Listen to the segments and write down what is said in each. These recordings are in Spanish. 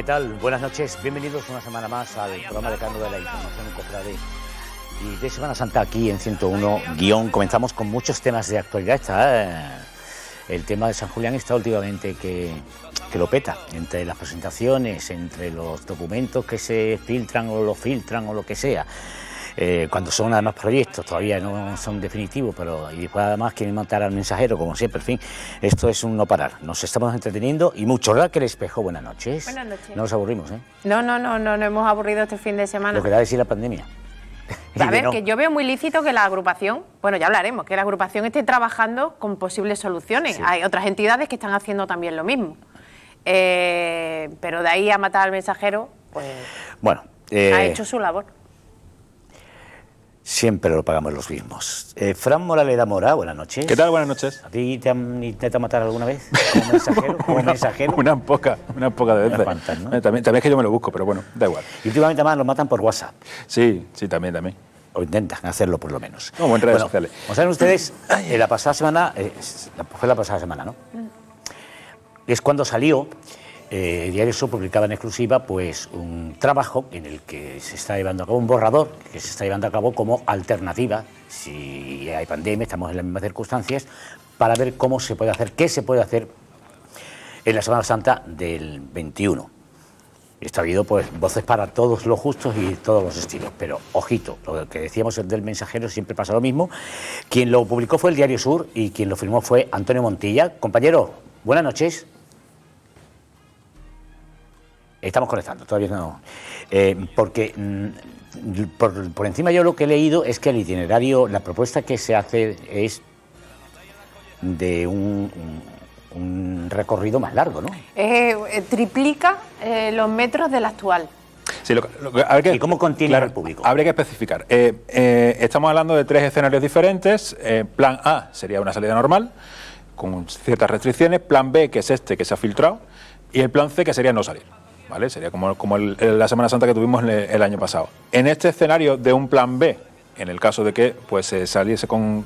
tal? Buenas noches, bienvenidos una semana más al programa decano de la información en Cofrade. Y de Semana Santa aquí en 101 guión comenzamos con muchos temas de actualidad. El tema de San Julián está últimamente que lo peta, entre las presentaciones, entre los documentos que se filtran o lo que sea. Cuando son además proyectos, todavía no son definitivos, pero y después además quieren matar al mensajero, como siempre, en fin, esto es un no parar. Nos estamos entreteniendo y mucho, ¿verdad? Que el espejo, buenas noches. Buenas noches. No nos aburrimos, ¿eh? No hemos aburrido este fin de semana. Lo que da de sí la pandemia. A ver, que yo veo muy lícito que la agrupación, bueno, ya hablaremos, que la agrupación esté trabajando con posibles soluciones. Sí. Hay otras entidades que están haciendo también lo mismo. Pero de ahí a matar al mensajero, pues bueno, ha hecho su labor. Siempre lo pagamos los mismos. Fran Moraleda Mora, buenas noches. ¿Qué tal? Buenas noches. ¿A ti te han intentado matar alguna vez como mensajero? ¿Como mensajero? Unas pocas de veces. Cuantas, ¿no? También es que yo me lo busco, pero bueno, da igual. Y últimamente además lo matan por WhatsApp. Sí, también. O intentan hacerlo por lo menos. Como en redes sociales. Como saben ustedes, la pasada semana, fue la pasada semana, ¿no? Es cuando salió, Diario Sur publicaba en exclusiva pues un trabajo en el que se está llevando a cabo un borrador, que se está llevando a cabo como alternativa, si hay pandemia, estamos en las mismas circunstancias, para ver cómo se puede hacer, qué se puede hacer en la Semana Santa del 21. Está habido pues voces para todos los gustos y todos los estilos, pero ojito, lo que decíamos del mensajero siempre pasa lo mismo. Quien lo publicó fue el Diario Sur y quien lo firmó fue Antonio Montilla. Compañero, buenas noches. Estamos conectando, todavía no. Porque por encima yo lo que he leído es que el itinerario, la propuesta que se hace es de un recorrido más largo, ¿no? Triplica los metros del actual. Sí, ¿Y cómo contiene al público? Habría que especificar. Estamos hablando de 3 escenarios diferentes. Plan A sería una salida normal, con ciertas restricciones. Plan B, que es este que se ha filtrado. Y el plan C, que sería no salir. ¿Vale? Sería como la Semana Santa que tuvimos el año pasado. En este escenario de un plan B, en el caso de que pues, se saliese con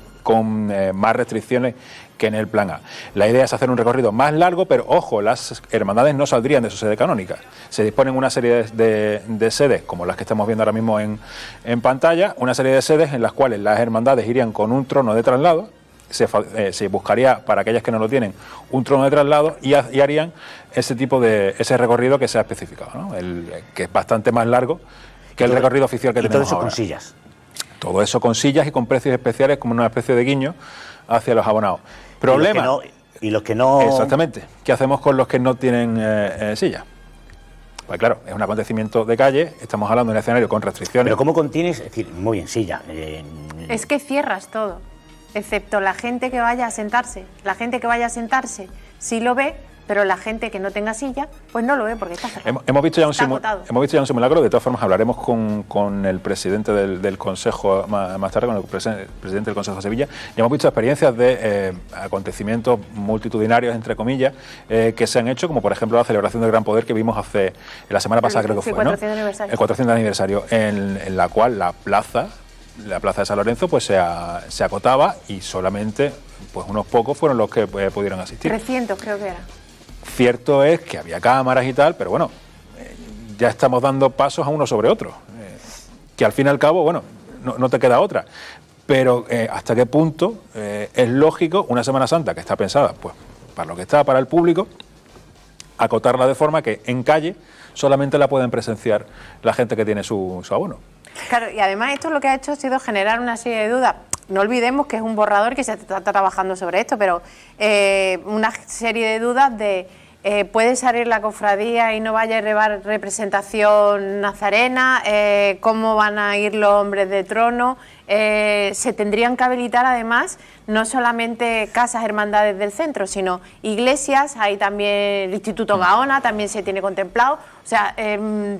más restricciones que en el plan A. La idea es hacer un recorrido más largo, pero ojo, las hermandades no saldrían de su sede canónica. Se disponen una serie de sedes, como las que estamos viendo ahora mismo en pantalla, una serie de sedes en las cuales las hermandades irían con un trono de traslado. Se buscaría, para aquellas que no lo tienen, un trono de traslado y harían ese recorrido que se ha especificado, ¿no? Que es bastante más largo que el recorrido oficial que tenemos ahora. Todo eso con sillas. Todo eso con sillas y con precios especiales, como una especie de guiño hacia los abonados. Problema. Y los que no. Exactamente. ¿Qué hacemos con los que no tienen sillas? Pues claro, es un acontecimiento de calle, estamos hablando de un escenario con restricciones. Pero ¿cómo contienes? Es decir, muy bien, silla. Es que cierras todo, excepto la gente que vaya a sentarse. La gente que vaya a sentarse sí lo ve, pero la gente que no tenga silla, pues no lo ve porque está cerrado. Hemos visto ya un simulacro. De todas formas, hablaremos con el presidente del Consejo más tarde, con el presidente del Consejo de Sevilla. Ya hemos visto experiencias de acontecimientos multitudinarios, entre comillas, que se han hecho, como por ejemplo la celebración del Gran Poder que vimos la semana pasada, creo que fue, ¿no? El 400 aniversario, en la cual la plaza de San Lorenzo pues se acotaba y solamente pues unos pocos fueron los que pudieron asistir. 300 creo que era. Cierto es que había cámaras y tal, pero bueno, ya estamos dando pasos a uno sobre otro, que al fin y al cabo, bueno, no te queda otra. Pero hasta qué punto es lógico una Semana Santa que está pensada pues para lo que está, para el público, acotarla de forma que en calle solamente la pueden presenciar la gente que tiene su abono. Claro, y además esto lo que ha hecho ha sido generar una serie de dudas. No olvidemos que es un borrador que se está trabajando sobre esto, pero una serie de dudas de ¿puede salir la cofradía y no vaya a llevar representación nazarena? ¿Cómo van a ir los hombres de trono? Se tendrían que habilitar además no solamente casas hermandades del centro, sino iglesias. Hay también el Instituto Gaona, también se tiene contemplado. O sea,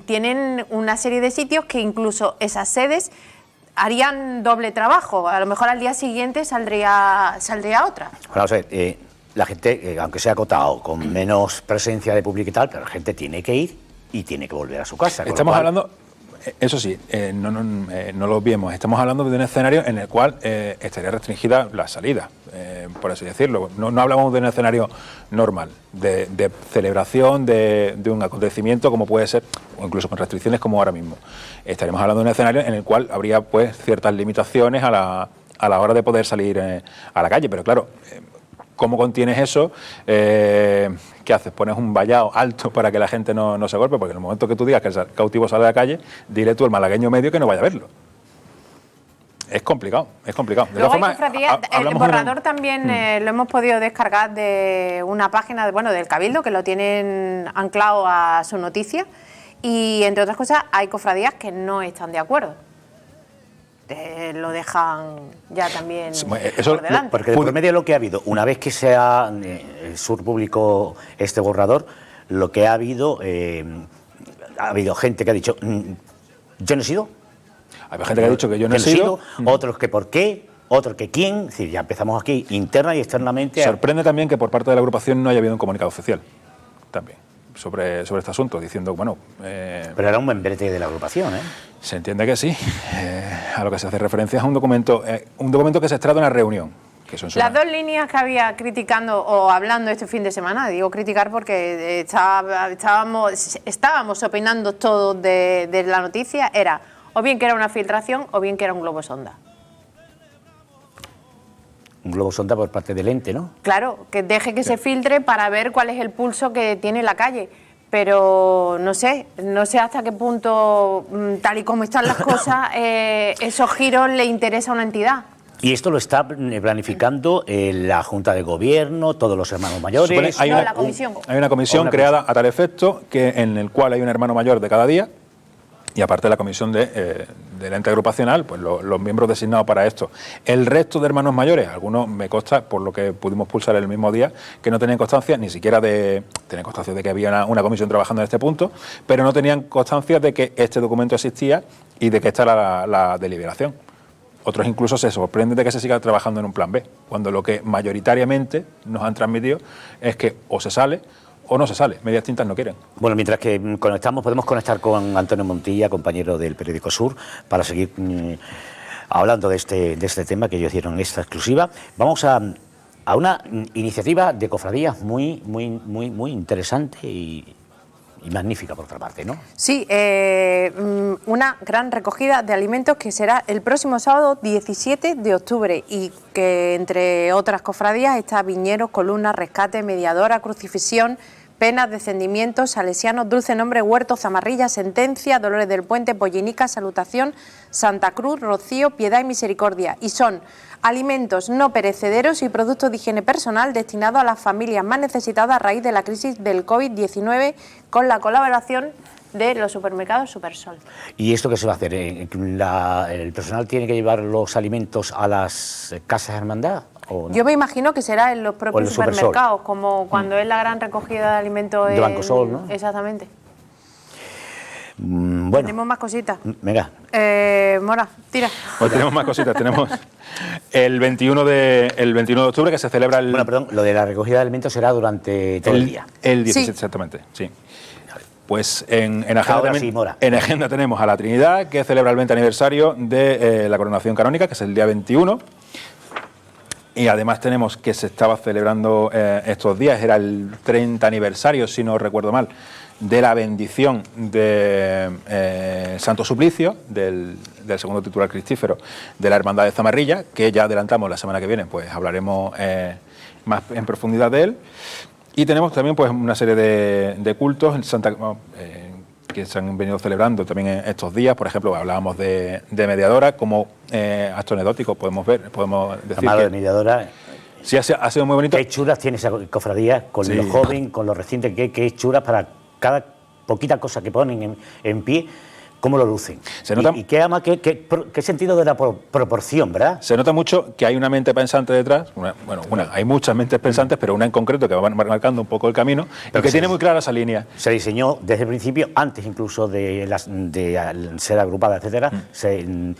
tienen una serie de sitios que incluso esas sedes harían doble trabajo. A lo mejor al día siguiente saldría otra. Vamos a ver, la gente, aunque sea acotado, con menos presencia de público y tal, pero la gente tiene que ir y tiene que volver a su casa. Estamos hablando Eso sí, no lo olvidemos. Estamos hablando de un escenario en el cual estaría restringida la salida, por así decirlo. No hablamos de un escenario normal, de celebración de un acontecimiento como puede ser, o incluso con restricciones como ahora mismo. Estaremos hablando de un escenario en el cual habría pues ciertas limitaciones a la hora de poder salir a la calle, pero claro, ¿cómo contienes eso? ¿Qué haces? ¿Pones un vallado alto para que la gente no se golpe? Porque en el momento que tú digas que el cautivo sale a la calle, dile tú al malagueño medio que no vaya a verlo. Es complicado, es complicado. De Luego todas hay formas, cofradías, el borrador también lo hemos podido descargar de una página del Cabildo, que lo tienen anclado a su noticia, y entre otras cosas hay cofradías que no están de acuerdo. Lo dejan ya también por delante. Porque de por medio lo que ha habido, una vez que se ha Sur publicó este borrador, lo que ha habido gente que ha dicho, yo no he sido. Hay gente que ha dicho que yo no he sido. Otros que por qué, otros que quién. Es decir, ya empezamos aquí interna y externamente. Sorprende también que por parte de la agrupación no haya habido un comunicado oficial también sobre este asunto, diciendo, bueno... Pero era un membrete de la agrupación, ¿eh? Se entiende que sí. A lo que se hace referencia es un documento que se extrae de una reunión. Las dos líneas que había criticando o hablando este fin de semana, digo criticar porque estábamos opinando todos de la noticia, era o bien que era una filtración o bien que era un globo sonda. Un globo sonda por parte del ente, ¿no? Claro, que deje que se filtre para ver cuál es el pulso que tiene la calle. Pero no sé hasta qué punto, tal y como están las cosas, esos giros le interesa a una entidad. Y esto lo está planificando la Junta de Gobierno, todos los hermanos mayores. Hay una comisión creada a tal efecto, en el cual hay un hermano mayor de cada día, y aparte de la comisión del ente agrupacional, pues los miembros designados para esto. El resto de hermanos mayores, algunos me consta, por lo que pudimos pulsar el mismo día, que no tenían constancia ni siquiera tenían constancia de que había una comisión trabajando en este punto, pero no tenían constancia de que este documento existía y de que esta era la deliberación. Otros incluso se sorprenden de que se siga trabajando en un plan B, cuando lo que mayoritariamente nos han transmitido es que o se sale o no se sale, medias tintas no quieren. Bueno, mientras que conectamos, podemos conectar con Antonio Montilla, compañero del periódico Sur, para seguir hablando de este tema que ellos dieron esta exclusiva. Vamos a una iniciativa de cofradías muy interesante y magnífica por otra parte, ¿no? Sí, una gran recogida de alimentos que será el próximo sábado 17 de octubre y que entre otras cofradías está Viñeros, Columnas, Rescate, Mediadora, Crucifixión, Penas, Descendimientos, Salesianos, Dulce Nombre, Huerto, Zamarrilla, Sentencia, Dolores del Puente, Pollinica, Salutación, Santa Cruz, Rocío, Piedad y Misericordia. Y son alimentos no perecederos y productos de higiene personal destinados a las familias más necesitadas a raíz de la crisis del COVID-19 con la colaboración de los supermercados Supersol. ¿Y esto qué se va a hacer? ¿El personal tiene que llevar los alimentos a las casas de hermandad? ¿O no? Yo me imagino que será en los propios supermercados, como cuando es la gran recogida de alimentos de Banco Sol, ¿no? Exactamente. Bueno. Tenemos más cositas. Venga. Mora, tira. Pues tenemos más cositas. Tenemos el 21 de octubre que se celebra el... Bueno, perdón, lo de la recogida de alimentos será durante todo el día. El 17, sí. Exactamente, sí. Pues en agenda tenemos a la Trinidad, que celebra el 20 aniversario de la coronación canónica, que es el día 21. Y además tenemos que se estaba celebrando estos días, era el 30 aniversario, si no recuerdo mal, de la bendición de Santo Suplicio, del segundo titular cristífero de la Hermandad de Zamarrilla, que ya adelantamos la semana que viene, pues hablaremos más en profundidad de él. Y tenemos también pues una serie de cultos que se han venido celebrando también en estos días. Por ejemplo, hablábamos de Mediadora, como acto anecdótico podemos decir que de Mediadora, sí, ha sido muy bonito. Qué chulas tiene esa cofradía, con los jóvenes, con los recientes, qué chulas para cada poquita cosa que ponen en pie, cómo lo lucen. Se nota, y qué sentido de la proporción, ¿verdad? Se nota mucho que hay una mente pensante detrás, hay muchas mentes pensantes, pero una en concreto que va marcando un poco el camino, pero y que tiene muy clara esa línea. Se diseñó desde el principio, antes incluso de ser agrupada, etcétera, se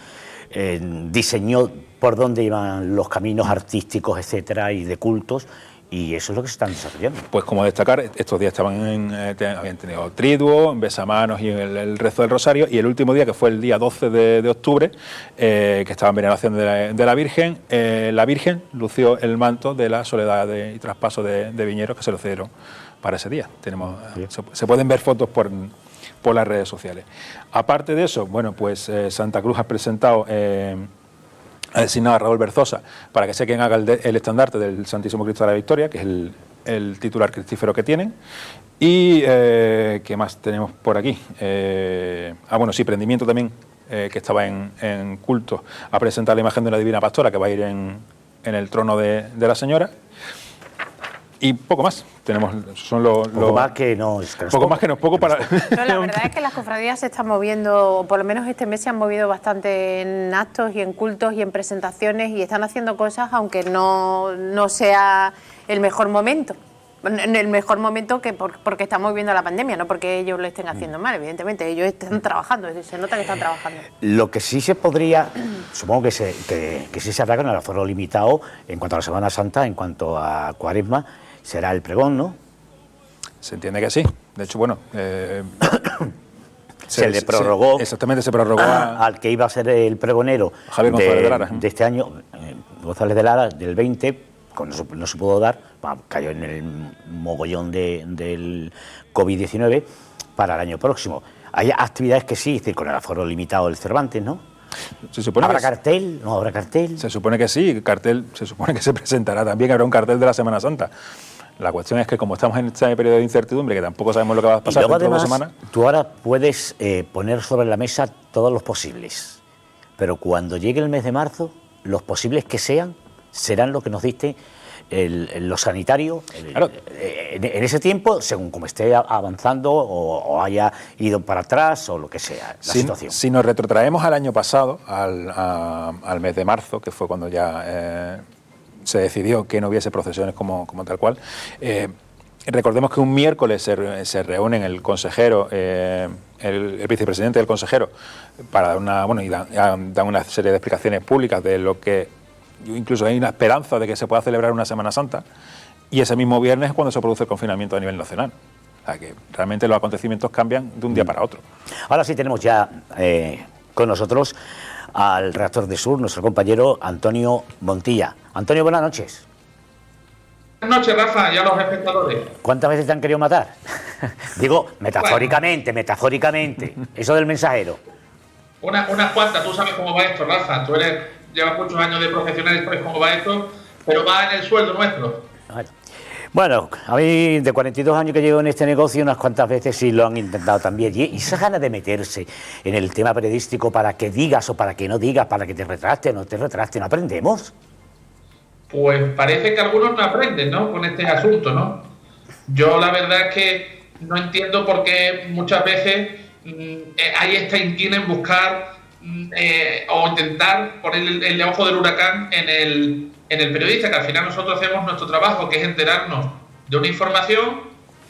diseñó por dónde iban los caminos artísticos, etcétera, y de cultos, y eso es lo que se están desarrollando. Pues como destacar, estos días habían tenido triduo, besamanos y el rezo del rosario, y el último día, que fue el día 12 de octubre, que estaba en veneración de la Virgen lució el manto de la soledad y traspaso de Viñeros, que se lo cedieron para ese día. Se pueden ver fotos por las redes sociales. Aparte de eso, bueno, pues Santa Cruz ha presentado, ha designado a Raúl Berzosa para que sea quien haga el estandarte del Santísimo Cristo de la Victoria, que es el titular cristífero que tienen. Y ¿qué más tenemos por aquí? Prendimiento también, que estaba en culto, a presentar la imagen de una divina pastora que va a ir en el trono de la señora. Y poco más. Poco más que no es poco para. No, la verdad es que las cofradías se están moviendo, o por lo menos este mes se han movido bastante en actos y en cultos y en presentaciones, y están haciendo cosas aunque no sea el mejor momento. En el mejor momento porque estamos viviendo la pandemia, no porque ellos lo estén haciendo mal, evidentemente. Ellos están trabajando, se nota que están trabajando. Lo que sí se podría, supongo que sí se hará con el aforo limitado en cuanto a la Semana Santa, en cuanto a Cuaresma, será el pregón, ¿no? Se entiende que sí. De hecho, bueno, se le prorrogó. Exactamente, se prorrogó al que iba a ser el pregonero Javier González de Lara. De este año, González de Lara, del 20, no se pudo dar, cayó en el mogollón del COVID-19 para el año próximo. Hay actividades que sí, es decir, con el aforo limitado del Cervantes, ¿no? ¿Habrá cartel? ¿No habrá cartel? Se supone que sí, cartel se supone que se presentará también, habrá un cartel de la Semana Santa. La cuestión es que como estamos en este periodo de incertidumbre, que tampoco sabemos lo que va a pasar dentro de 2 semanas... Tú ahora puedes poner sobre la mesa todos los posibles, pero cuando llegue el mes de marzo, los posibles que sean, serán lo que nos diste los sanitarios, claro. En ese tiempo, según como esté avanzando o haya ido para atrás o lo que sea, la situación. Si nos retrotraemos al año pasado, al mes de marzo, que fue cuando ya se decidió que no hubiese procesiones como tal cual, recordemos que un miércoles se reúnen el consejero, el vicepresidente del consejero, para dar una serie de explicaciones públicas de lo que... Incluso hay una esperanza de que se pueda celebrar una Semana Santa, y ese mismo viernes es cuando se produce el confinamiento a nivel nacional. O sea que realmente los acontecimientos cambian de un día para otro. Ahora sí tenemos ya con nosotros al redactor de Sur, nuestro compañero Antonio Montilla. Antonio, buenas noches. Buenas noches, Rafa, y a los espectadores. ¿Cuántas veces te han querido matar? Digo, metafóricamente, eso del mensajero. Unas cuantas, tú sabes cómo va esto, Rafa. Llevas muchos años de profesional y sabes cómo va esto, pero va en el sueldo nuestro. Bueno, a mí de 42 años que llevo en este negocio, unas cuantas veces sí lo han intentado también. Y esa gana de meterse en el tema periodístico para que digas o para que no digas, para que te retracte o no te retracte, ¿no aprendemos? Pues parece que algunos no aprenden, ¿no?, con este asunto, ¿no? Yo la verdad es que no entiendo por qué muchas veces hay esta inquina en buscar o intentar poner el ojo del huracán en el periodista, que al final nosotros hacemos nuestro trabajo, que es enterarnos de una información,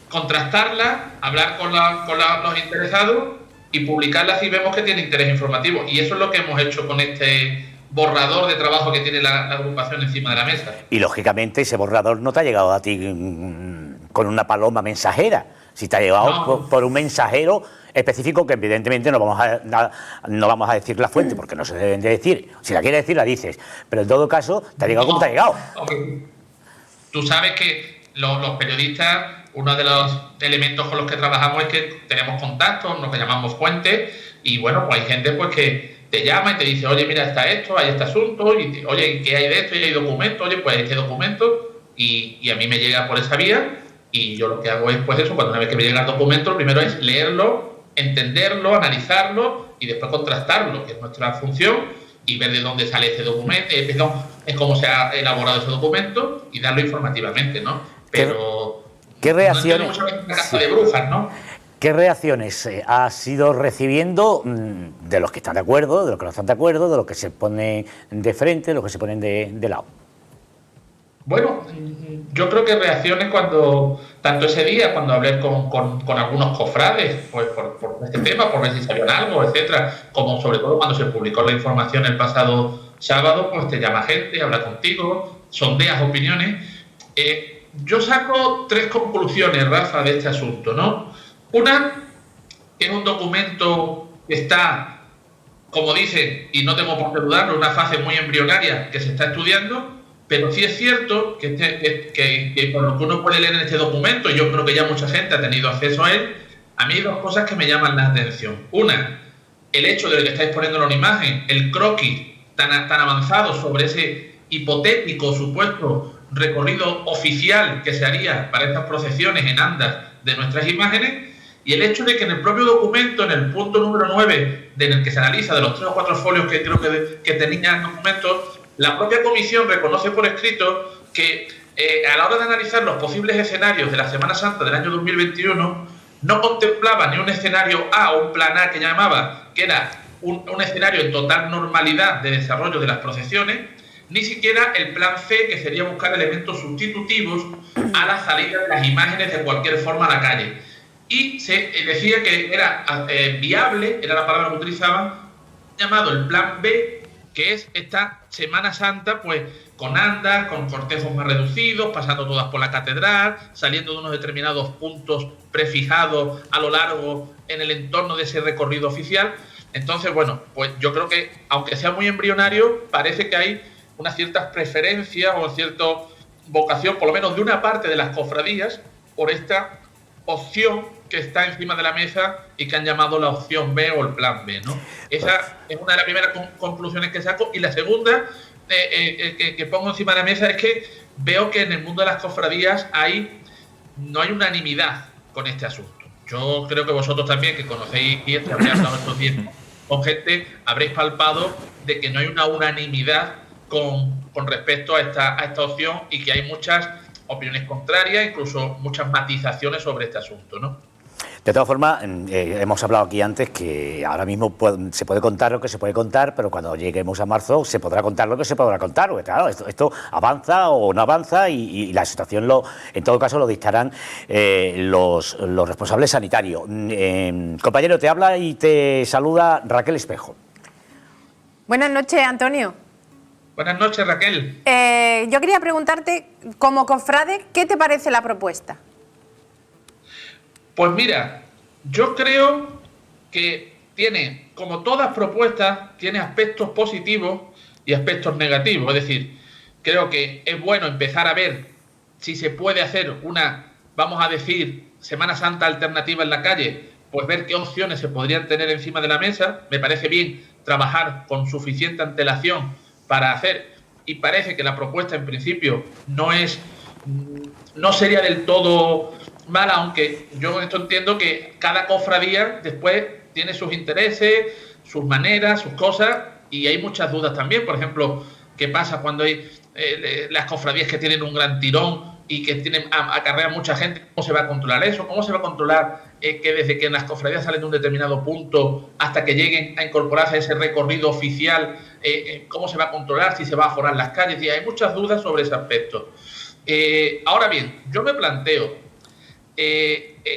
contrastarla, hablar con los interesados y publicarla si vemos que tiene interés informativo. Y eso es lo que hemos hecho con este borrador de trabajo que tiene la agrupación encima de la mesa. Y lógicamente ese borrador no te ha llegado a ti con una paloma mensajera, si te ha llegado por un mensajero específico, que evidentemente no vamos a decir la fuente, porque no se deben de decir. Si la quieres decir, la dices. Pero en todo caso, te ha llegado como te ha llegado. Okay. Tú sabes que los periodistas, uno de los elementos con los que trabajamos es que tenemos contactos, lo que llamamos fuentes, y bueno, pues hay gente pues que te llama y te dice, oye, mira, está esto, hay este asunto, y oye, ¿qué hay de esto? Y hay documentos, oye, pues este documento, y a mí me llega por esa vía, y yo lo que hago es, pues eso, cuando una vez que me llega el documento, lo primero es leerlo, entenderlo, analizarlo y después contrastarlo, que es nuestra función, y ver de dónde sale ese documento, es cómo se ha elaborado ese documento y darlo informativamente, ¿no? Pero ¿qué reacciones? No muchas veces de brujas, ¿no? ¿Qué reacciones has ido recibiendo de los que están de acuerdo, de los que no están de acuerdo, de los que se ponen de frente, de los que se ponen de lado? Bueno, yo creo que reacciones cuando, tanto ese día, cuando hablé con algunos cofrades, pues por este tema, por ver si sabían algo, etcétera, como sobre todo cuando se publicó la información el pasado sábado, pues te llama gente, habla contigo, sondeas opiniones. yo saco 3 conclusiones, Rafa, de este asunto, ¿no? Una, que es un documento que está, como dicen, y no tengo por qué dudarlo, en una fase muy embrionaria que se está estudiando, pero sí es cierto que por lo que uno puede leer en este documento, y yo creo que ya mucha gente ha tenido acceso a él, a mí hay 2 cosas que me llaman la atención. Una, el hecho de que estáis poniendo en una imagen, el croquis tan avanzado sobre ese hipotético supuesto recorrido oficial que se haría para estas procesiones en andas de nuestras imágenes, y el hecho de que en el propio documento, en el punto número 9, en el que se analiza de los 3 o 4 folios que creo que tenía el documento, la propia comisión reconoce por escrito que a la hora de analizar los posibles escenarios de la Semana Santa del año 2021, no contemplaba ni un escenario A o un plan A que llamaba, que era un escenario en total normalidad de desarrollo de las procesiones, ni siquiera el plan C, que sería buscar elementos sustitutivos a la salida de las imágenes de cualquier forma a la calle. Y se decía que era viable, era la palabra que utilizaban, llamado el plan B, que es esta Semana Santa, pues con andas, con cortejos más reducidos, pasando todas por la catedral, saliendo de unos determinados puntos prefijados a lo largo en el entorno de ese recorrido oficial. Entonces, bueno, pues yo creo que, aunque sea muy embrionario, parece que hay unas ciertas preferencias o cierta vocación, por lo menos de una parte de las cofradías, por esta opción que está encima de la mesa y que han llamado la opción B o el plan B, ¿no? Esa es una de las primeras conclusiones que saco. Y la segunda que pongo encima de la mesa es que veo que en el mundo de las cofradías no hay unanimidad con este asunto. Yo creo que vosotros también, que conocéis y habréis hablado estos días con gente, habréis palpado de que no hay una unanimidad con respecto a esta opción, y que hay muchas opiniones contrarias, incluso muchas matizaciones sobre este asunto, ¿no? De todas formas, hemos hablado aquí antes que ahora mismo se puede contar lo que se puede contar, pero cuando lleguemos a marzo se podrá contar lo que se podrá contar, porque claro, esto avanza o no avanza, y la situación en todo caso lo dictarán los responsables sanitarios. Compañero, te habla y te saluda Raquel Espejo. Buenas noches, Antonio. Buenas noches, Raquel. Yo quería preguntarte, como cofrade, ¿qué te parece la propuesta? Pues mira, yo creo que tiene, como todas propuestas, tiene aspectos positivos y aspectos negativos. Es decir, creo que es bueno empezar a ver si se puede hacer una, vamos a decir, Semana Santa alternativa en la calle, pues ver qué opciones se podrían tener encima de la mesa. Me parece bien trabajar con suficiente antelación para hacer, y parece que la propuesta en principio no sería del todo mala, aunque yo esto entiendo que cada cofradía después tiene sus intereses, sus maneras, sus cosas, y hay muchas dudas también. Por ejemplo, ¿qué pasa cuando hay las cofradías que tienen un gran tirón y que acarrean mucha gente? ¿Cómo se va a controlar eso? ¿Cómo se va a controlar que desde que las cofradías salen de un determinado punto hasta que lleguen a incorporarse a ese recorrido oficial, cómo se va a controlar, si se va a aforar las calles? Y hay muchas dudas sobre ese aspecto. Ahora bien, yo me planteo,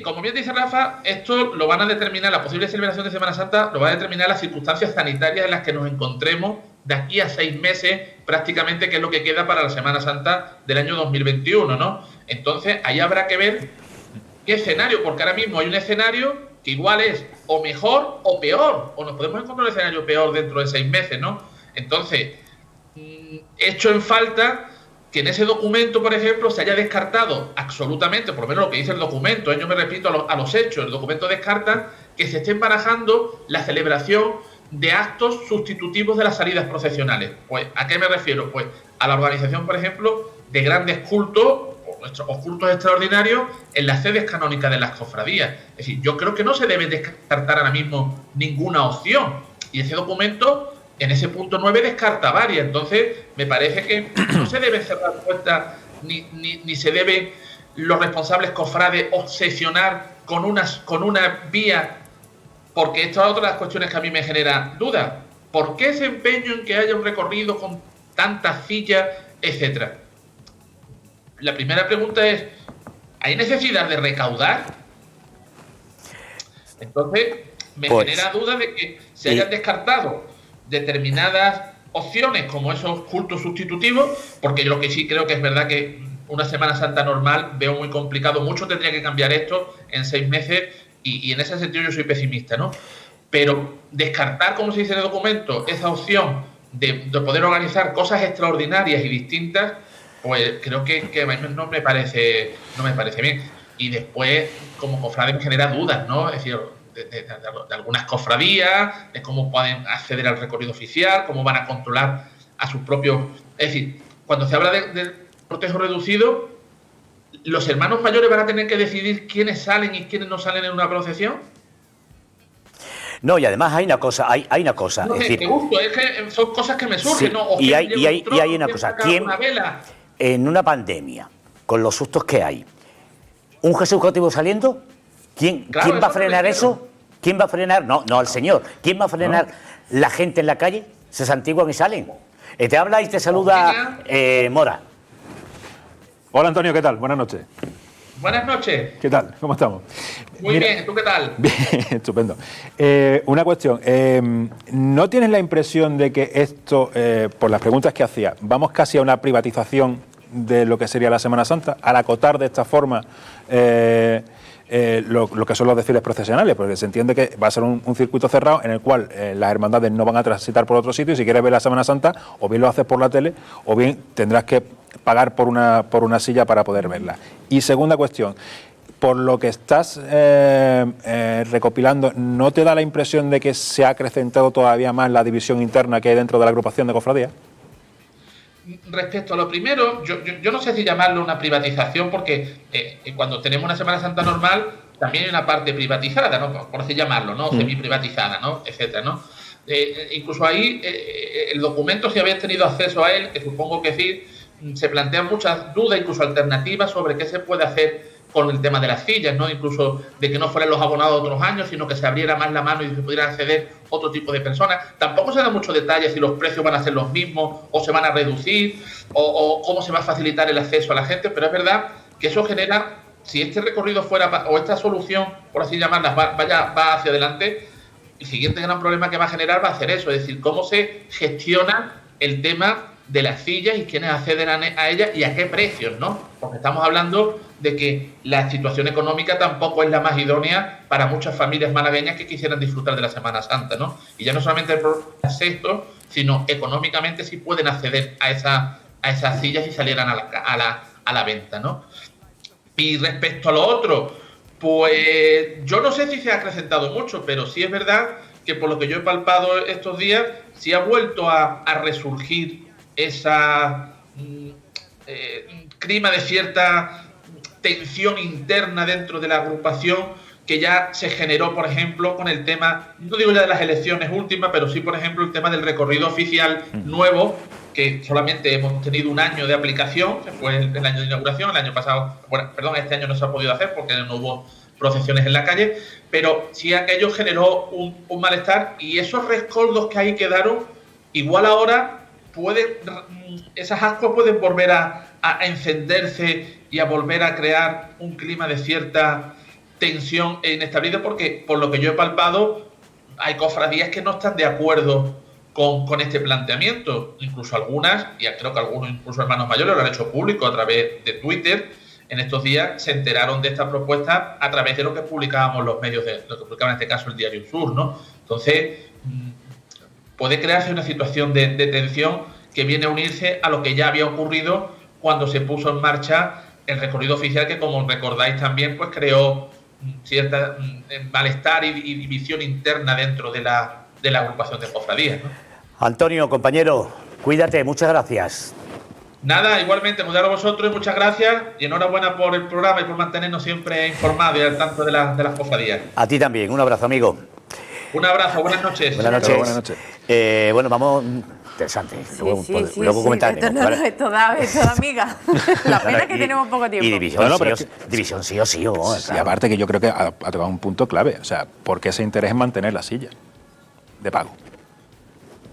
como bien dice Rafa, esto lo van a determinar, la posible celebración de Semana Santa lo va a determinar las circunstancias sanitarias en las que nos encontremos de aquí a 6 meses prácticamente, que es lo que queda para la Semana Santa del año 2021, ¿no? Entonces ahí habrá que ver qué escenario, porque ahora mismo hay un escenario que igual es o mejor o peor, o nos podemos encontrar un escenario peor dentro de 6 meses, ¿no? Entonces, echo en falta que en ese documento, por ejemplo, se haya descartado absolutamente, por lo menos lo que dice el documento, yo me repito a los hechos, el documento descarta que se estén barajando la celebración de actos sustitutivos de las salidas procesionales. Pues, ¿a qué me refiero? Pues a la organización, por ejemplo, de grandes cultos o cultos extraordinarios en las sedes canónicas de las cofradías. Es decir, yo creo que no se debe descartar ahora mismo ninguna opción, y ese documento en ese punto 9 descarta varias. Entonces me parece que no se deben cerrar puertas ni se deben los responsables cofrades obsesionar con una vía, porque esta es otra de las cuestiones que a mí me genera duda. ¿Por qué ese empeño en que haya un recorrido con tantas sillas, etcétera? La primera pregunta es, ¿hay necesidad de recaudar? Entonces me genera duda de que se hayan descartado determinadas opciones como esos cultos sustitutivos, porque yo lo que sí creo que es verdad que una Semana Santa normal veo muy complicado. Mucho tendría que cambiar esto en 6 meses y en ese sentido yo soy pesimista, ¿no? Pero descartar, como se dice en el documento, esa opción de poder organizar cosas extraordinarias y distintas, pues creo que a mí no me parece bien. Y después, como cofrade, me genera dudas, ¿no? Es decir, de algunas cofradías, de cómo pueden acceder al recorrido oficial, cómo van a controlar a sus propios... Es decir, cuando se habla de cortejo reducido, ¿los hermanos mayores van a tener que decidir quiénes salen y quiénes no salen en una procesión? No, y además hay una cosa, No, es decir, me gusta, es que son cosas que me surgen, sí, ¿no? O y que hay lleva un trono, una que cosa, saca ¿quién una vela. en una pandemia, con los sustos que hay, un Jesús cautivo saliendo, ¿quién va a frenar eso? ¿Quién va a frenar? No, al Señor. ¿Quién va a frenar la gente en la calle? Se santiguan y salen. Te habla y te saluda Mora. Hola Antonio, ¿qué tal? Buenas noches. Buenas noches. ¿Qué tal? ¿Cómo estamos? Muy bien, ¿tú qué tal? Bien, estupendo. Una cuestión, ¿no tienes la impresión de que esto, por las preguntas que hacía, vamos casi a una privatización de lo que sería la Semana Santa, al acotar de esta forma lo que son los desfiles procesionales? Porque se entiende que va a ser un circuito cerrado en el cual las hermandades no van a transitar por otro sitio, y si quieres ver la Semana Santa, o bien lo haces por la tele, o bien tendrás que pagar por una silla para poder verla. Y segunda cuestión, por lo que estás recopilando, ¿no te da la impresión de que se ha acrecentado todavía más la división interna que hay dentro de la agrupación de cofradías? Respecto a lo primero, yo no sé si llamarlo una privatización, porque cuando tenemos una Semana Santa normal también hay una parte privatizada, ¿no? Por así llamarlo, ¿no? Semi-privatizada, ¿no? Etcétera, ¿no? Incluso ahí, el documento, si habéis tenido acceso a él, que supongo que sí, se plantean muchas dudas, incluso alternativas, sobre qué se puede hacer con el tema de las sillas, ¿no? Incluso de que no fueran los abonados de otros años, sino que se abriera más la mano y se pudieran acceder otro tipo de personas. Tampoco se da mucho detalle si los precios van a ser los mismos o se van a reducir o cómo se va a facilitar el acceso a la gente, pero es verdad que eso genera, si este recorrido fuera, o esta solución, por así llamarla, va hacia adelante, el siguiente gran problema que va a generar va a ser eso, es decir, cómo se gestiona el tema de las sillas y quiénes acceden a ellas y a qué precios, ¿no? Porque estamos hablando de que la situación económica tampoco es la más idónea para muchas familias malagueñas que quisieran disfrutar de la Semana Santa, ¿no? Y ya no solamente el acceso, sino económicamente si pueden acceder a esas sillas y salieran a la venta, ¿no? Y respecto a lo otro, pues yo no sé si se ha acrecentado mucho, pero sí es verdad que por lo que yo he palpado estos días, sí ha vuelto a resurgir esa clima de cierta tensión interna dentro de la agrupación que ya se generó, por ejemplo, con el tema, no digo ya de las elecciones últimas, pero sí, por ejemplo, el tema del recorrido oficial nuevo, que solamente hemos tenido un año de aplicación, que fue el año de inauguración, el año pasado, bueno, perdón, este año no se ha podido hacer porque no hubo procesiones en la calle, pero sí aquello generó un malestar, y esos rescoldos que ahí quedaron, igual ahora esas ascuas pueden volver a encenderse y a volver a crear un clima de cierta tensión e inestabilidad, porque por lo que yo he palpado hay cofradías que no están de acuerdo con este planteamiento, incluso algunas, y creo que algunos incluso hermanos mayores lo han hecho público a través de Twitter. En estos días se enteraron de esta propuesta a través de lo que publicábamos los medios, lo que publicaba en este caso el Diario Sur, ¿no? Entonces puede crearse una situación de tensión que viene a unirse a lo que ya había ocurrido cuando se puso en marcha el recorrido oficial, que, como recordáis también, pues creó cierta malestar y división interna dentro de la agrupación de cofradías, ¿no? Antonio, compañero, cuídate, muchas gracias. Nada, igualmente, muchas a vosotros y muchas gracias, y enhorabuena por el programa y por mantenernos siempre informados y al tanto de las cofradías. A ti también, un abrazo, amigo. Un abrazo, buenas noches. Buenas noches. Buenas noches. Bueno, vamos. Interesante. Luego comentaremos. Esto da amiga. La pena es que tenemos poco tiempo. Y división sí o sí. Y aparte que yo creo que ha tocado un punto clave. O sea, ¿por qué ese interés en mantener la silla de pago?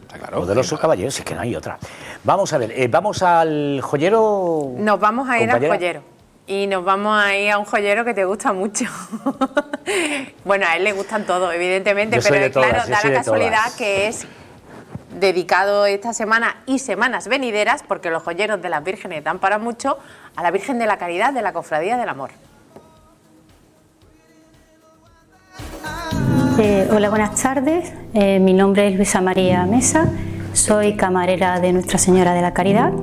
Está claro. Lo de los caballeros, es que no hay otra. Vamos a ver, vamos al joyero. Nos vamos a ir compañera. al joyero. Y nos vamos a ir a un joyero que te gusta mucho. Bueno, a él le gustan todos, evidentemente, pero claro, da la casualidad que es dedicado esta semana y semanas venideras, porque los joyeros de las vírgenes dan para mucho, a la Virgen de la Caridad de la Cofradía del Amor. Hola, buenas tardes. Mi nombre es Luisa María Mesa, soy camarera de Nuestra Señora de la Caridad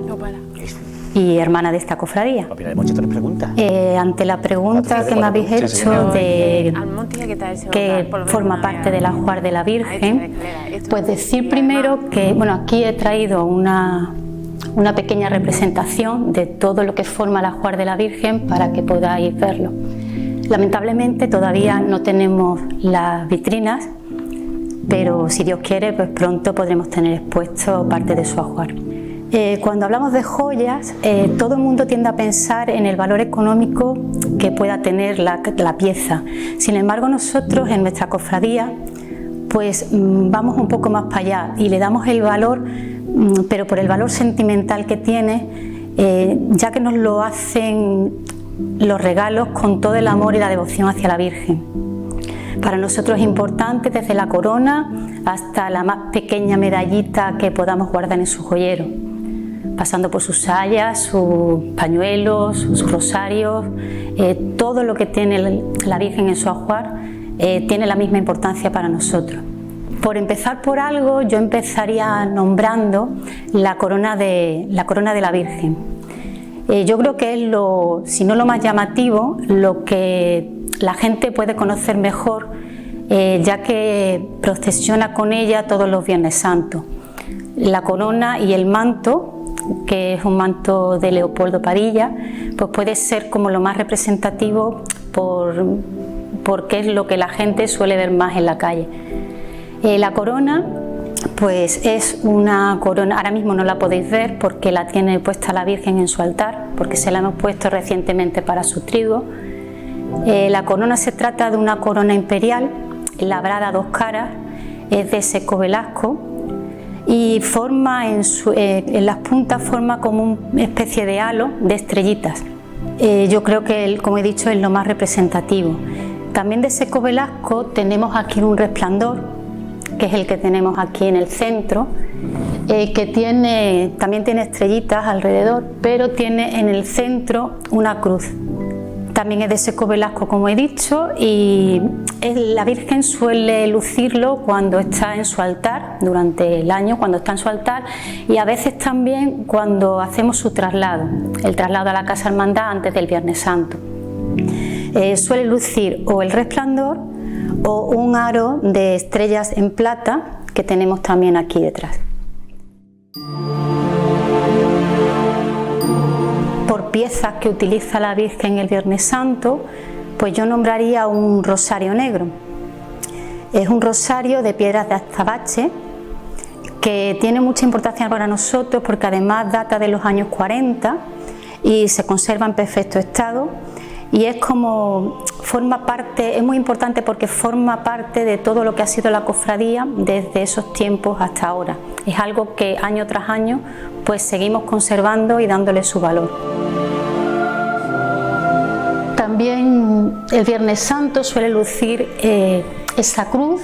y hermana de esta cofradía. Ante la pregunta que me habéis hecho de que forma parte del ajuar de la Virgen, pues decir primero que, bueno, aquí he traído una pequeña representación de todo lo que forma el ajuar de la Virgen para que podáis verlo. Lamentablemente todavía no tenemos las vitrinas, pero si Dios quiere, pues pronto podremos tener expuesto parte de su ajuar. Cuando hablamos de joyas, todo el mundo tiende a pensar en el valor económico que pueda tener la pieza. Sin embargo, nosotros en nuestra cofradía pues vamos un poco más para allá y le damos el valor, pero por el valor sentimental que tiene, ya que nos lo hacen los regalos con todo el amor y la devoción hacia la Virgen. Para nosotros es importante desde la corona hasta la más pequeña medallita que podamos guardar en su joyero, pasando por sus sayas, sus pañuelos, sus rosarios, todo lo que tiene la Virgen en su ajuar tiene la misma importancia para nosotros. Por empezar por algo, yo empezaría nombrando la corona de la Virgen. Yo creo que es si no lo más llamativo, lo que la gente puede conocer mejor, ya que procesiona con ella todos los Viernes Santos. La corona y el manto, que es un manto de Leopoldo Padilla, pues puede ser como lo más representativo porque es lo que la gente suele ver más en la calle. La corona pues es una corona, ahora mismo no la podéis ver porque la tiene puesta la Virgen en su altar, porque se la hemos puesto recientemente para su triduo. La corona se trata de una corona imperial, labrada a dos caras, es de Seco Velasco y forma en las puntas forma como una especie de halo de estrellitas. Yo creo que, como he dicho, es lo más representativo. También de Seco Velasco tenemos aquí un resplandor, que es el que tenemos aquí en el centro, que también tiene estrellitas alrededor, pero tiene en el centro una cruz. También es de Seco Velasco, como he dicho, y la Virgen suele lucirlo cuando está en su altar, durante el año, cuando está en su altar, y a veces también cuando hacemos su traslado, el traslado a la Casa Hermandad antes del Viernes Santo. Suele lucir o el resplandor o un aro de estrellas en plata que tenemos también aquí detrás. Por piezas que utiliza la Virgen el Viernes Santo, pues yo nombraría un rosario negro. Es un rosario de piedras de azabache que tiene mucha importancia para nosotros porque además data de los años 40 y se conserva en perfecto estado. Y es muy importante porque forma parte de todo lo que ha sido la cofradía desde esos tiempos hasta ahora. Es algo que año tras año pues seguimos conservando y dándole su valor. También el Viernes Santo suele lucir esa cruz.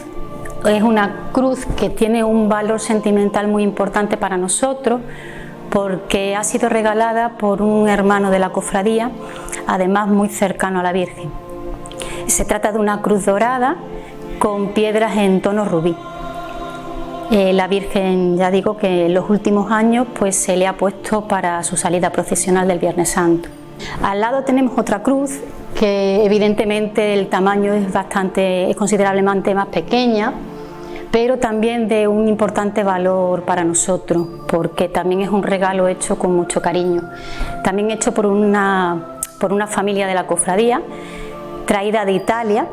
Es una cruz que tiene un valor sentimental muy importante para nosotros, porque ha sido regalada por un hermano de la cofradía, además muy cercano a la Virgen. Se trata de una cruz dorada con piedras en tono rubí. La Virgen, ya digo que en los últimos años pues se le ha puesto para su salida procesional del Viernes Santo. Al lado tenemos otra cruz que evidentemente el tamaño es considerablemente más pequeña, pero también de un importante valor para nosotros, porque también es un regalo hecho con mucho cariño. También hecho por una familia de la cofradía, traída de Italia.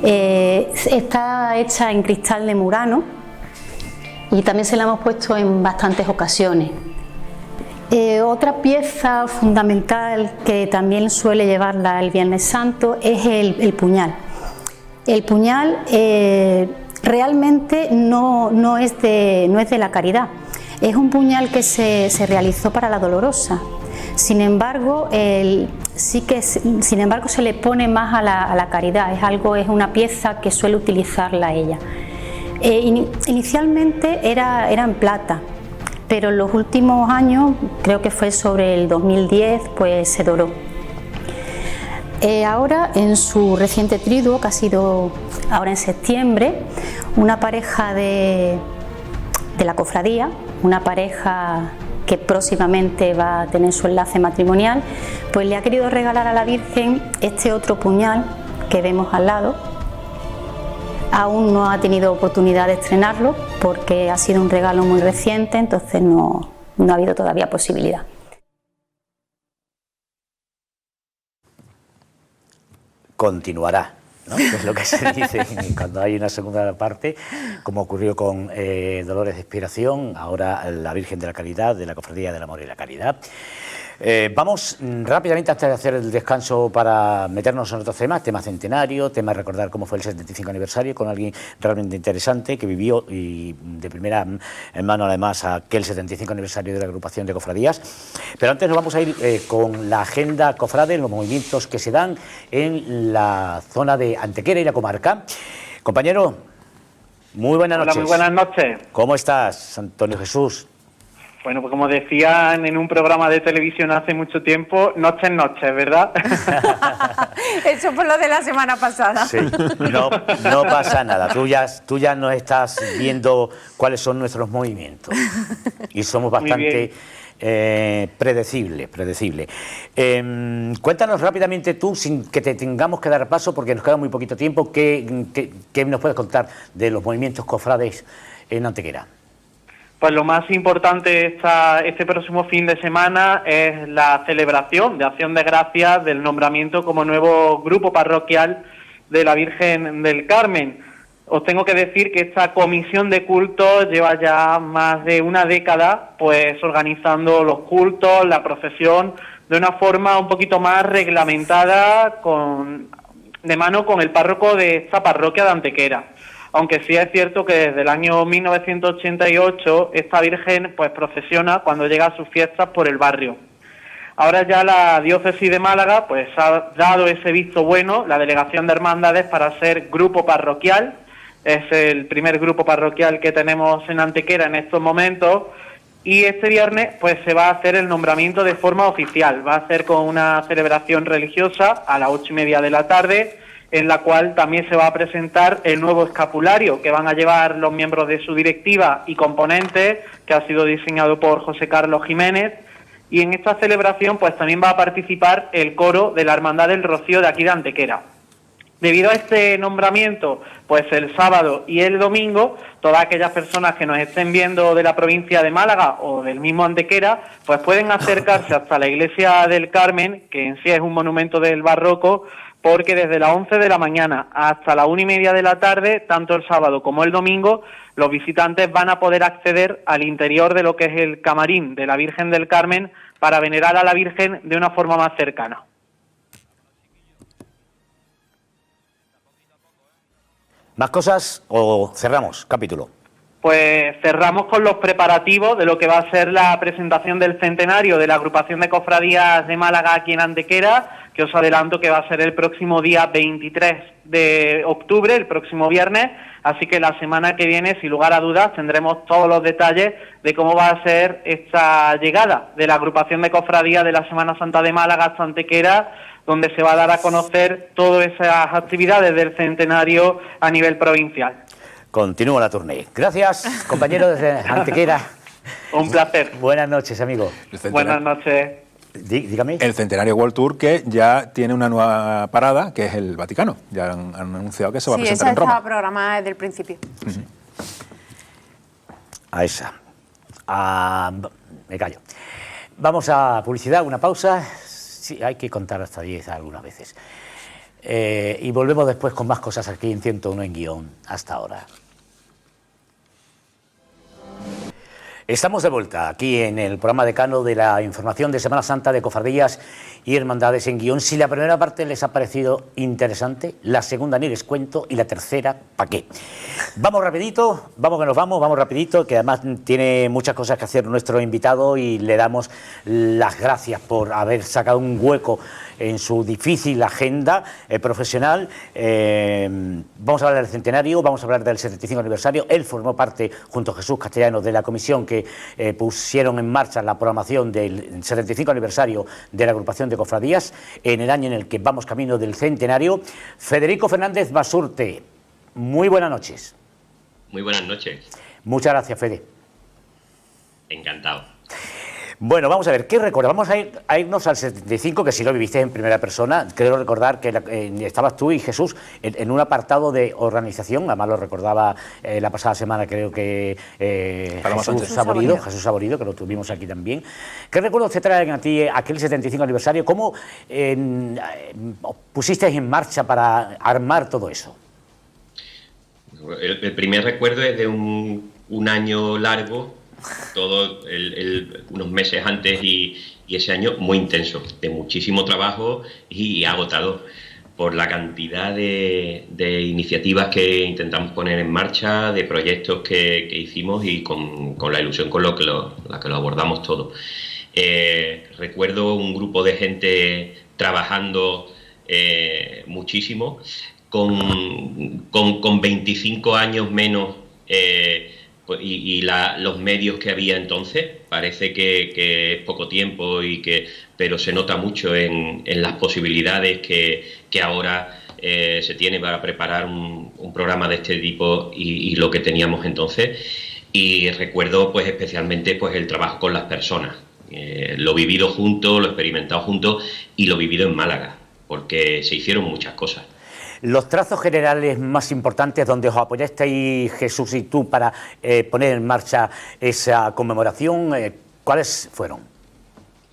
Está hecha en cristal de Murano y también se la hemos puesto en bastantes ocasiones. Otra pieza fundamental que también suele llevarla el Viernes Santo es el puñal. El puñal realmente no es de la Caridad, es un puñal que se realizó para la Dolorosa. Sin embargo, se le pone más a la Caridad, es una pieza que suele utilizarla ella. Inicialmente era en plata, pero en los últimos años, creo que fue sobre el 2010, pues se doró. Ahora, en su reciente triduo, que ha sido ahora en septiembre, una pareja de la cofradía, una pareja que próximamente va a tener su enlace matrimonial, pues le ha querido regalar a la Virgen este otro puñal que vemos al lado. Aún no ha tenido oportunidad de estrenarlo porque ha sido un regalo muy reciente, entonces no ha habido todavía posibilidad. Continuará, ¿no? Que es lo que se dice cuando hay una segunda parte, como ocurrió con Dolores de Inspiración, ahora la Virgen de la Caridad, de la Cofradía del Amor y la Caridad. Vamos rápidamente, antes de hacer el descanso, para meternos en otros temas, tema centenario, tema de recordar cómo fue el 75 aniversario, con alguien realmente interesante que vivió y de primera mano además aquel 75 aniversario de la agrupación de cofradías. Pero antes nos vamos a ir con la agenda cofrade, los movimientos que se dan en la zona de Antequera y la comarca. Compañero, muy buenas noches. Hola, muy buenas noches. ¿Cómo estás, Antonio Jesús? Bueno, pues como decían en un programa de televisión hace mucho tiempo, noches, ¿verdad? Eso fue lo de la semana pasada. Sí, no pasa nada. Tú ya nos estás viendo cuáles son nuestros movimientos y somos bastante predecibles. Cuéntanos rápidamente tú, sin que te tengamos que dar paso, porque nos queda muy poquito tiempo, ¿qué nos puedes contar de los movimientos cofrades en Antequera? Pues lo más importante este próximo fin de semana es la celebración de Acción de Gracias del nombramiento como nuevo grupo parroquial de la Virgen del Carmen. Os tengo que decir que esta comisión de cultos lleva ya más de una década pues organizando los cultos, la procesión, de una forma un poquito más reglamentada, de mano con el párroco de esta parroquia de Antequera. Aunque sí es cierto que desde el año 1988 esta Virgen pues procesiona cuando llega a sus fiestas por el barrio. Ahora ya la diócesis de Málaga pues ha dado ese visto bueno, la delegación de hermandades, para ser grupo parroquial. Es el primer grupo parroquial que tenemos en Antequera en estos momentos, y este viernes pues se va a hacer el nombramiento de forma oficial. Va a ser con una celebración religiosa a las 8:30 de la tarde, en la cual también se va a presentar el nuevo escapulario que van a llevar los miembros de su directiva y componentes, que ha sido diseñado por José Carlos Jiménez. Y en esta celebración pues también va a participar el coro de la Hermandad del Rocío de aquí de Antequera. Debido a este nombramiento, pues el sábado y el domingo, todas aquellas personas que nos estén viendo de la provincia de Málaga o del mismo Antequera, pues pueden acercarse hasta la iglesia del Carmen, que en sí es un monumento del barroco, porque desde las 11 de la mañana hasta las 1:30 de la tarde, tanto el sábado como el domingo, los visitantes van a poder acceder al interior de lo que es el camarín de la Virgen del Carmen para venerar a la Virgen de una forma más cercana. ¿Más cosas o cerramos capítulo? Pues cerramos con los preparativos de lo que va a ser la presentación del centenario de la agrupación de cofradías de Málaga aquí en Antequera, que os adelanto que va a ser el próximo día 23 de octubre, el próximo viernes, así que la semana que viene, sin lugar a dudas, tendremos todos los detalles de cómo va a ser esta llegada de la agrupación de cofradías de la Semana Santa de Málaga hasta Antequera, donde se va a dar a conocer todas esas actividades del centenario a nivel provincial. Continúa la tournée. Gracias, compañero desde Antequera. Un placer. Buenas noches, amigo. Buenas noches. Dígame. El Centenario World Tour, que ya tiene una nueva parada, que es el Vaticano. Ya han anunciado que se va a presentar en Roma. Sí, esa estaba programada desde el principio. A esa. Me callo. Vamos a publicidad, una pausa. Sí, hay que contar hasta 10 algunas veces. Y volvemos después con más cosas aquí en 101 en Guión. Hasta ahora. Estamos de vuelta aquí en el programa decano de la información de Semana Santa de Cofradías y Hermandades en Guión. Si la primera parte les ha parecido interesante, la segunda ni les cuento y la tercera, ¿para qué? Vamos rapidito, vamos rapidito, que además tiene muchas cosas que hacer nuestro invitado y le damos las gracias por haber sacado un hueco en su difícil agenda profesional. Vamos a hablar del centenario, vamos a hablar del 75 aniversario. Él formó parte, junto a Jesús Castellanos, de la comisión que pusieron en marcha la programación del 75 aniversario de la agrupación de cofradías en el año en el que vamos camino del centenario. Federico Fernández Basurte, muy buenas noches. Muy buenas noches. Muchas gracias, Fede. Encantado. Bueno, vamos a ver, ¿qué recuerdas? Vamos a irnos al 75, que si lo viviste en primera persona. Creo recordar que estabas tú y Jesús en un apartado de organización, además lo recordaba la pasada semana, creo que Jesús Saborido, que lo tuvimos aquí también. ¿Qué recuerdos te traen a ti aquel 75 aniversario? ¿Cómo pusisteis en marcha para armar todo eso? El primer recuerdo es de un año largo, unos meses antes y ese año muy intenso, de muchísimo trabajo y agotador por la cantidad de iniciativas que intentamos poner en marcha, de proyectos que hicimos y con la ilusión con la que lo abordamos todo. Recuerdo un grupo de gente trabajando muchísimo, con 25 años menos y los medios que había entonces. Parece que es poco tiempo, pero se nota mucho en las posibilidades que ahora se tiene para preparar un programa de este tipo y lo que teníamos entonces. Y recuerdo pues especialmente pues el trabajo con las personas, lo vivido juntos, lo experimentado juntos y lo vivido en Málaga, porque se hicieron muchas cosas. Los trazos generales más importantes donde os apoyasteis, Jesús y tú, para poner en marcha esa conmemoración, ¿cuáles fueron?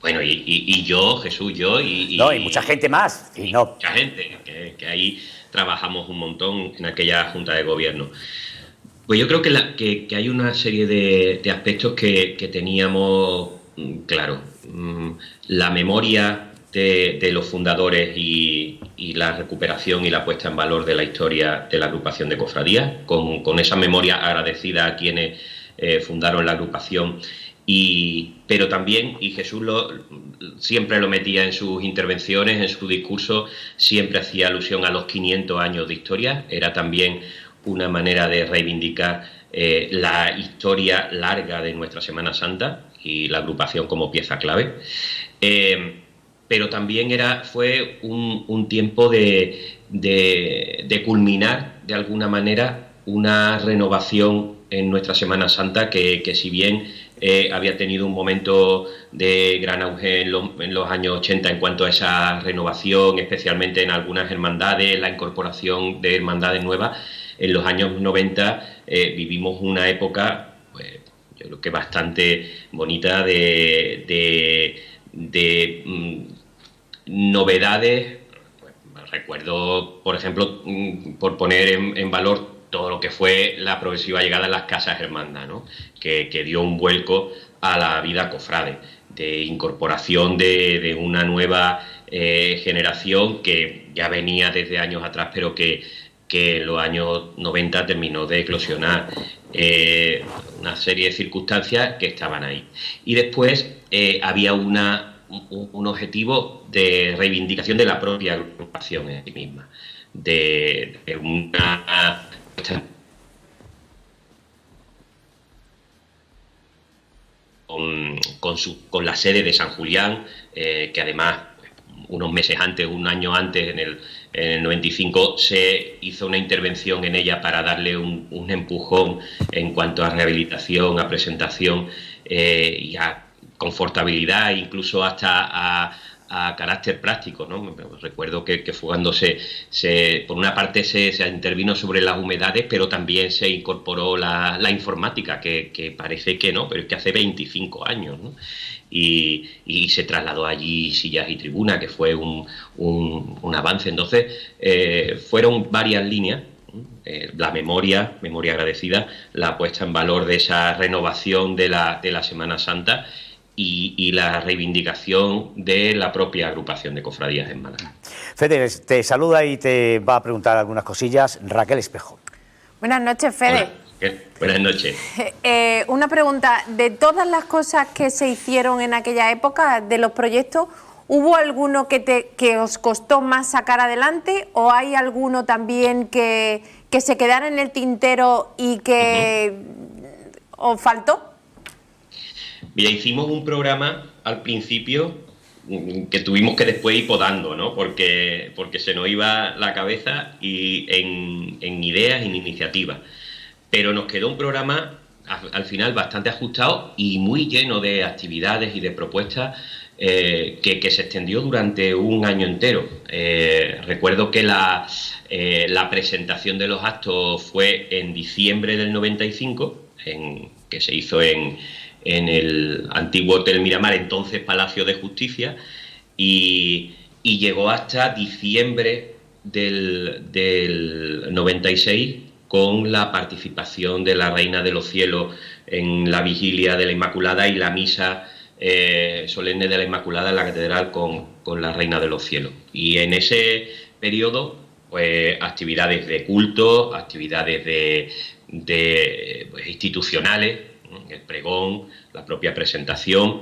Bueno, y yo, Jesús, yo y mucha gente más. Mucha gente, que ahí trabajamos un montón en aquella Junta de Gobierno. Pues yo creo que hay una serie de aspectos que teníamos claro. La memoria de los fundadores y la recuperación y la puesta en valor de la historia de la agrupación de cofradías, con esa memoria agradecida a quienes fundaron la agrupación, pero también, y Jesús siempre lo metía en sus intervenciones, en su discurso, siempre hacía alusión a los 500 años de historia. Era también una manera de reivindicar la historia larga de nuestra Semana Santa y la agrupación como pieza clave. Pero también fue un tiempo de culminar, de alguna manera, una renovación en nuestra Semana Santa que si bien había tenido un momento de gran auge en los años 80 en cuanto a esa renovación, especialmente en algunas hermandades, la incorporación de hermandades nuevas, en los años 90 vivimos una época, pues, yo creo que bastante bonita de novedades. Pues, recuerdo, por ejemplo, por poner en valor todo lo que fue la progresiva llegada a las casas hermandas, ¿no? que dio un vuelco a la vida cofrade, de incorporación de una nueva generación que ya venía desde años atrás, pero que en los años 90 terminó de eclosionar. Una serie de circunstancias que estaban ahí. Y después había un objetivo de reivindicación de la propia agrupación en sí misma, de una con la sede de San Julián, que además unos meses antes, un año antes, en el 95, se hizo una intervención en ella para darle un empujón en cuanto a rehabilitación, a presentación y a confortabilidad, incluso hasta a carácter práctico, ¿no? Recuerdo que fue cuando por una parte se intervino sobre las humedades, pero también se incorporó la informática, que parece que no, pero es que hace 25 años, ¿no? Y se trasladó allí sillas y tribunas, que fue un avance. Entonces, fueron varias líneas La memoria agradecida, la puesta en valor de esa renovación de la Semana Santa y la reivindicación de la propia agrupación de cofradías en Málaga. Fede, te saluda y te va a preguntar algunas cosillas Raquel Espejo. Buenas noches, Fede. Hola, buenas noches. Una pregunta, de todas las cosas que se hicieron en aquella época, de los proyectos, ¿hubo alguno que os costó más sacar adelante o hay alguno también que se quedara en el tintero y que os faltó? Mira, hicimos un programa al principio que tuvimos que después ir podando, ¿no? Porque se nos iba la cabeza y en ideas y en iniciativas. Pero nos quedó un programa al final bastante ajustado y muy lleno de actividades y de propuestas que se extendió durante un año entero. Recuerdo que la presentación de los actos fue en diciembre del 95, que se hizo en el antiguo Hotel Miramar, entonces Palacio de Justicia, y llegó hasta diciembre del 96 con la participación de la Reina de los Cielos en la vigilia de la Inmaculada y la misa solemne de la Inmaculada en la catedral con la Reina de los Cielos. Y en ese periodo, pues actividades de culto, actividades pues, institucionales, el pregón, la propia presentación,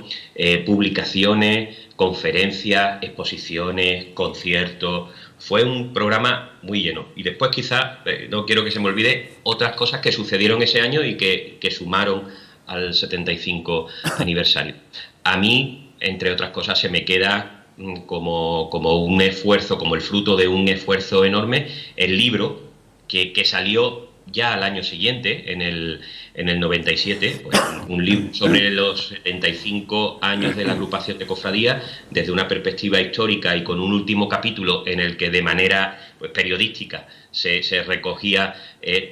publicaciones, conferencias, exposiciones, conciertos. Fue un programa muy lleno. Y después quizás, no quiero que se me olvide, otras cosas que sucedieron ese año y que sumaron al 75 aniversario. A mí, entre otras cosas, se me queda como un esfuerzo, como el fruto de un esfuerzo enorme, el libro que salió ya al año siguiente, en el 97, pues, un libro sobre los 75 años de la agrupación de cofradías, desde una perspectiva histórica y con un último capítulo en el que de manera pues, periodística se recogía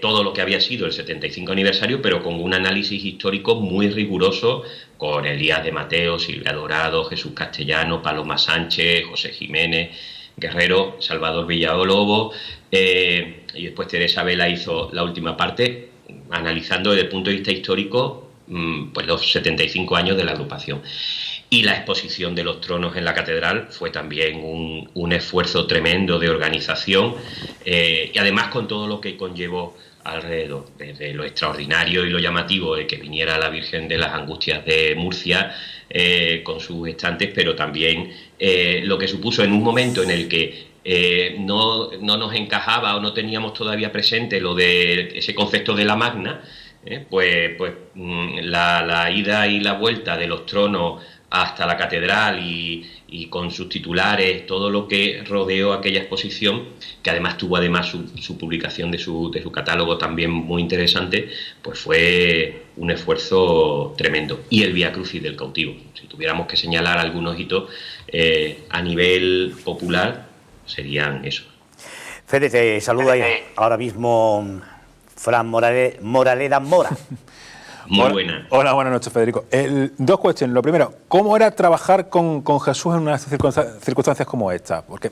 todo lo que había sido el 75 aniversario, pero con un análisis histórico muy riguroso, con Elías de Mateo, Silvia Dorado, Jesús Castellano, Paloma Sánchez, José Jiménez Guerrero, Salvador Villalobos, y después Teresa Vela hizo la última parte, analizando desde el punto de vista histórico pues los 75 años de la agrupación. Y la exposición de los tronos en la catedral fue también un esfuerzo tremendo de organización, y además con todo lo que conllevó alrededor, desde lo extraordinario y lo llamativo de que viniera la Virgen de las Angustias de Murcia con sus estantes, pero también lo que supuso en un momento en el que no nos encajaba o no teníamos todavía presente lo de ese concepto de la Magna, pues la ida y la vuelta de los tronos hasta la catedral y con sus titulares, todo lo que rodeó aquella exposición, que además tuvo su publicación de su catálogo también muy interesante, pues fue un esfuerzo tremendo. Y el Vía Crucis del Cautivo, si tuviéramos que señalar algunos hitos a nivel popular, serían esos. Fede, te saluda ahora mismo Fran Moraleda Mora. Muy buena. Hola, buenas noches, Federico. Dos cuestiones. Lo primero, ¿cómo era trabajar con Jesús en unas circunstancias como esta? Porque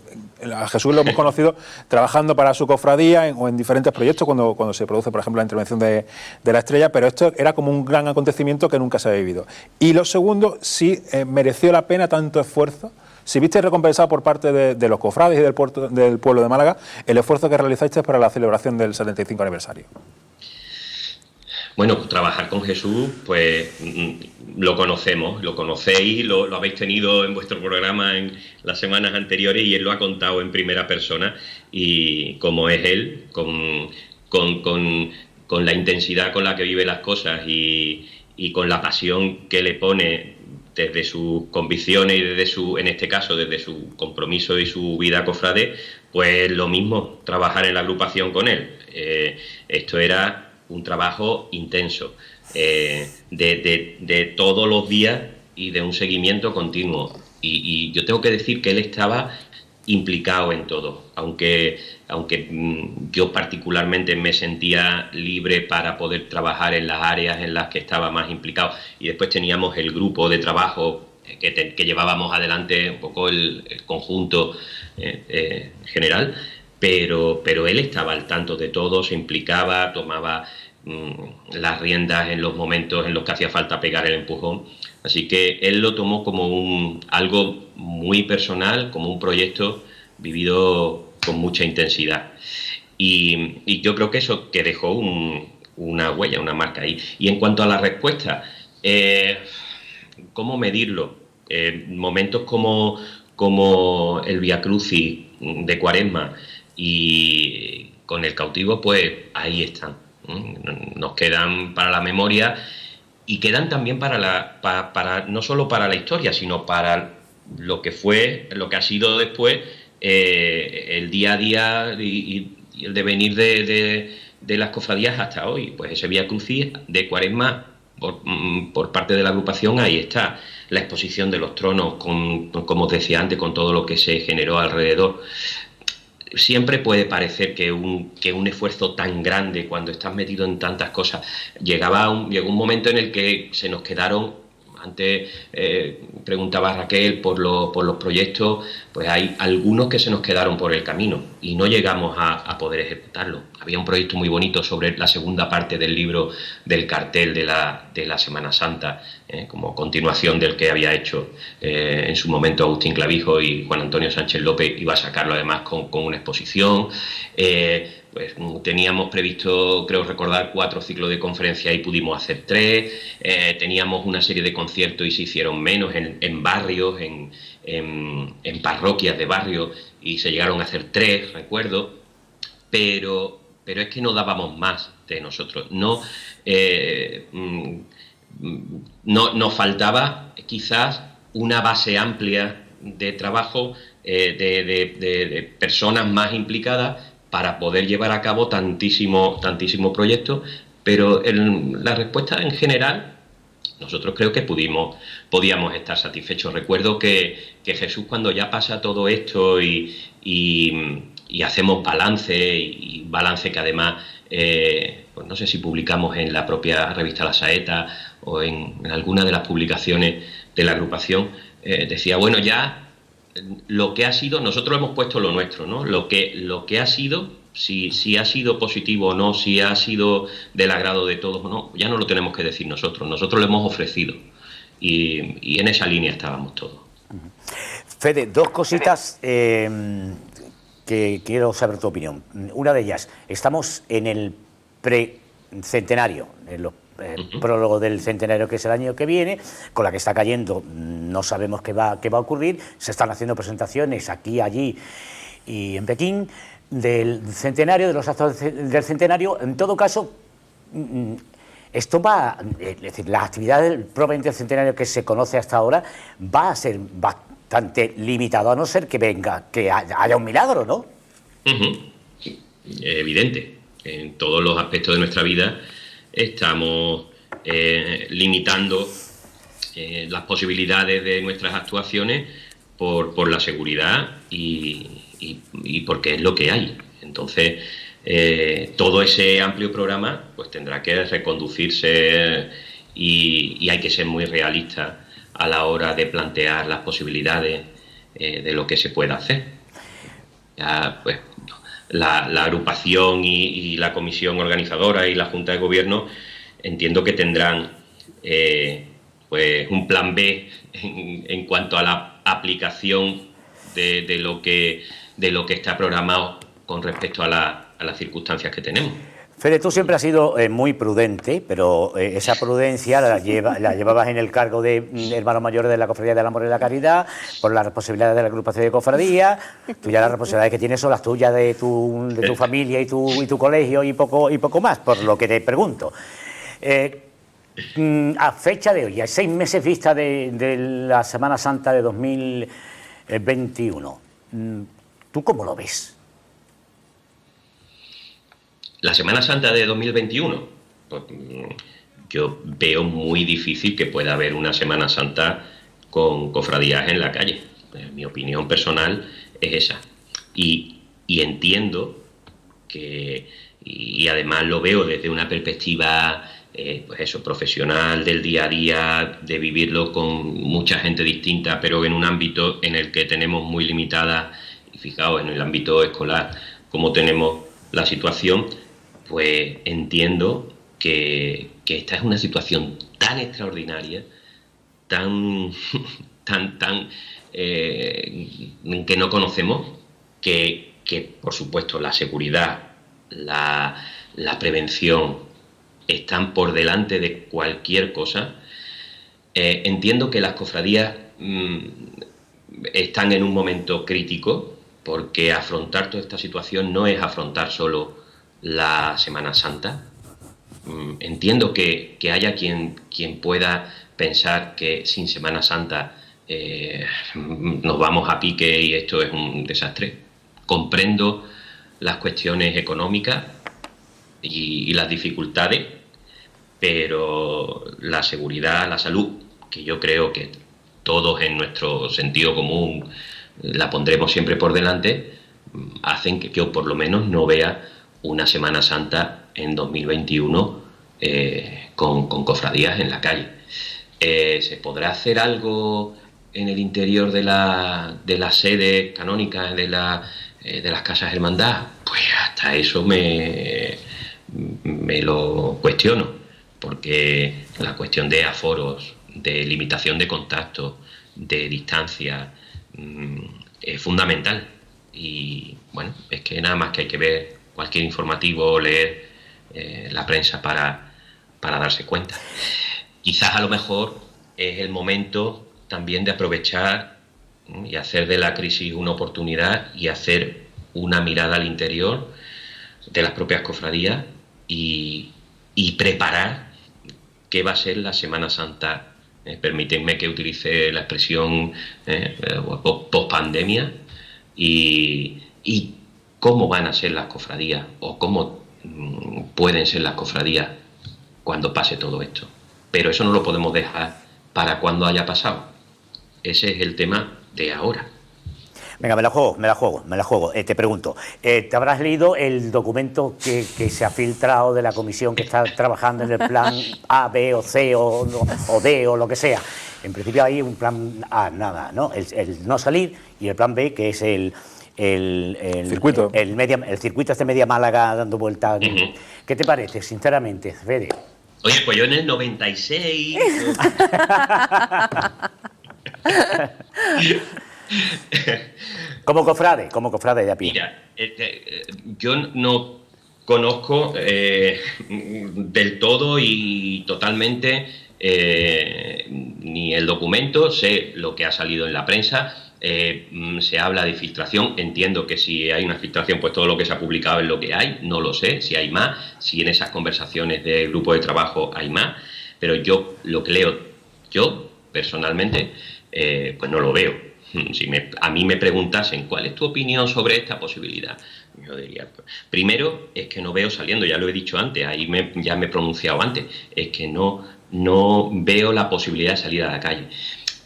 a Jesús lo hemos conocido trabajando para su cofradía o en diferentes proyectos cuando se produce, por ejemplo, la intervención de la Estrella, pero esto era como un gran acontecimiento que nunca se había vivido. Y lo segundo, si mereció la pena tanto esfuerzo, si viste recompensado por parte de los cofrades y del pueblo de Málaga el esfuerzo que realizaste para la celebración del 75 aniversario. Bueno, trabajar con Jesús, pues lo conocéis, lo habéis tenido en vuestro programa en las semanas anteriores y él lo ha contado en primera persona, y como es él, con la intensidad con la que vive las cosas y con la pasión que le pone desde sus convicciones y en este caso, desde su compromiso y su vida cofrade, pues lo mismo, trabajar en la agrupación con él. Esto era un trabajo intenso, de todos los días y de un seguimiento continuo. Y yo tengo que decir que él estaba implicado en todo, aunque yo particularmente me sentía libre para poder trabajar en las áreas en las que estaba más implicado. Y después teníamos el grupo de trabajo que llevábamos adelante un poco el conjunto general. pero él estaba al tanto de todo, se implicaba, tomaba las riendas en los momentos en los que hacía falta pegar el empujón. Así que él lo tomó como algo muy personal, como un proyecto vivido con mucha intensidad. Y yo creo que eso que dejó una huella, una marca ahí. Y en cuanto a la respuesta, ¿cómo medirlo? Momentos como el Vía Crucis de Cuaresma y con el cautivo, pues ahí están. Nos quedan para la memoria y quedan también para no solo para la historia, sino para lo que ha sido después el día a día y el devenir de las cofradías hasta hoy. Pues ese Vía Crucis de Cuaresma por parte de la agrupación, ahí está. La exposición de los tronos, como os decía antes, con todo lo que se generó alrededor. Siempre puede parecer que un esfuerzo tan grande, cuando estás metido en tantas cosas, llegó un momento en el que se nos quedaron. Antes preguntaba Raquel por los proyectos, pues hay algunos que se nos quedaron por el camino y no llegamos a poder ejecutarlo. Había un proyecto muy bonito sobre la segunda parte del libro del cartel de la Semana Santa, como continuación del que había hecho en su momento Agustín Clavijo, y Juan Antonio Sánchez López iba a sacarlo además con una exposición. Pues teníamos previsto, creo recordar, 4 ciclos de conferencia y pudimos hacer 3. Teníamos una serie de conciertos y se hicieron menos en barrios, en parroquias de barrios, y se llegaron a hacer 3, recuerdo. Pero es que no dábamos más de nosotros. Nos faltaba quizás una base amplia de trabajo, de personas más implicadas, para poder llevar a cabo tantísimo proyecto, pero la respuesta en general, nosotros creo que podíamos estar satisfechos. Recuerdo que Jesús, cuando ya pasa todo esto y hacemos balance, y balance que además, pues no sé si publicamos en la propia revista La Saeta o en alguna de las publicaciones de la agrupación, decía, bueno, ya lo que ha sido, nosotros hemos puesto lo nuestro, ¿no? Lo que ha sido, si ha sido positivo o no, si ha sido del agrado de todos o no, ya no lo tenemos que decir nosotros lo hemos ofrecido, y en esa línea estábamos todos. Fede, 2 cositas que quiero saber tu opinión. Una de ellas, estamos en el precentenario, en los prólogo del centenario, que es el año que viene, con la que está cayendo, no sabemos qué va a ocurrir. Se están haciendo presentaciones aquí, allí y en Pekín del centenario, de los actos del centenario. En todo caso, esto es decir, la actividad propiamente del centenario que se conoce hasta ahora va a ser bastante limitado, a no ser que haya un milagro, ¿no? Evidente. En todos los aspectos de nuestra vida estamos limitando las posibilidades de nuestras actuaciones por la seguridad y porque es lo que hay. Entonces, todo ese amplio programa pues tendrá que reconducirse, y hay que ser muy realista a la hora de plantear las posibilidades de lo que se pueda hacer. Ya, pues, la agrupación y la comisión organizadora y la Junta de Gobierno entiendo que tendrán pues un plan B en cuanto a la aplicación de lo que está programado con respecto a las circunstancias que tenemos. Fede, tú siempre has sido muy prudente, pero esa prudencia la llevabas en el cargo de hermano mayor de la Cofradía del Amor y la Caridad, por las responsabilidades de la agrupación de cofradía. Tú ya las responsabilidades que tienes son las tuyas, de tu familia y tu colegio y poco más, por lo que te pregunto. A fecha de hoy, a 6 meses vista de la Semana Santa de 2021, ¿tú cómo lo ves? La Semana Santa de 2021, pues, yo veo muy difícil que pueda haber una Semana Santa con cofradías en la calle. Mi opinión personal es esa. Y entiendo que, y además lo veo desde una perspectiva pues eso, profesional, del día a día, de vivirlo con mucha gente distinta, pero en un ámbito en el que tenemos muy limitada, y fijaos, en el ámbito escolar, cómo tenemos la situación, pues entiendo que esta es una situación tan extraordinaria, tan que no conocemos, que por supuesto la seguridad, la prevención están por delante de cualquier cosa. Entiendo que las cofradías están en un momento crítico, porque afrontar toda esta situación no es afrontar solo la Semana Santa. Entiendo que haya quien pueda pensar que sin Semana Santa nos vamos a pique y esto es un desastre. Comprendo las cuestiones económicas y las dificultades, pero la seguridad, la salud, que yo creo que todos en nuestro sentido común la pondremos siempre por delante, hacen que yo por lo menos no vea una Semana Santa en 2021 con cofradías en la calle. ¿Se podrá hacer algo en el interior de las sedes canónicas de las casas hermandad? Pues hasta eso me lo cuestiono, porque la cuestión de aforos, de limitación de contacto, de distancia, es fundamental. Y bueno, es que nada más que hay que ver cualquier informativo o leer la prensa para darse cuenta. Quizás a lo mejor es el momento también de aprovechar y hacer de la crisis una oportunidad y hacer una mirada al interior de las propias cofradías y preparar qué va a ser la Semana Santa. Permítanme que utilice la expresión post-pandemia y cómo van a ser las cofradías o cómo pueden ser las cofradías cuando pase todo esto. Pero eso no lo podemos dejar para cuando haya pasado. Ese es el tema de ahora. Venga, me la juego. Te pregunto, ¿te habrás leído el documento que se ha filtrado de la comisión que está trabajando en el plan A, B o C o D o lo que sea? En principio hay un plan A, nada, ¿no? El no salir, y el plan B, que es el circuito. El circuito este Media Málaga dando vueltas. Uh-huh. ¿Qué te parece, sinceramente, Fede? Oye, pues yo en el 96... Como cofrade de a pie. Mira, yo no conozco del todo y totalmente ni el documento, sé lo que ha salido en la prensa, se habla de filtración, entiendo que si hay una filtración pues todo lo que se ha publicado es lo que hay, no lo sé, si hay más, si en esas conversaciones de grupo de trabajo hay más, pero yo lo que leo, yo personalmente, pues no lo veo. Si a mí me preguntasen cuál es tu opinión sobre esta posibilidad, yo diría, pues, primero es que no veo saliendo, ya lo he dicho antes, ya me he pronunciado antes, es que no veo la posibilidad de salir a la calle.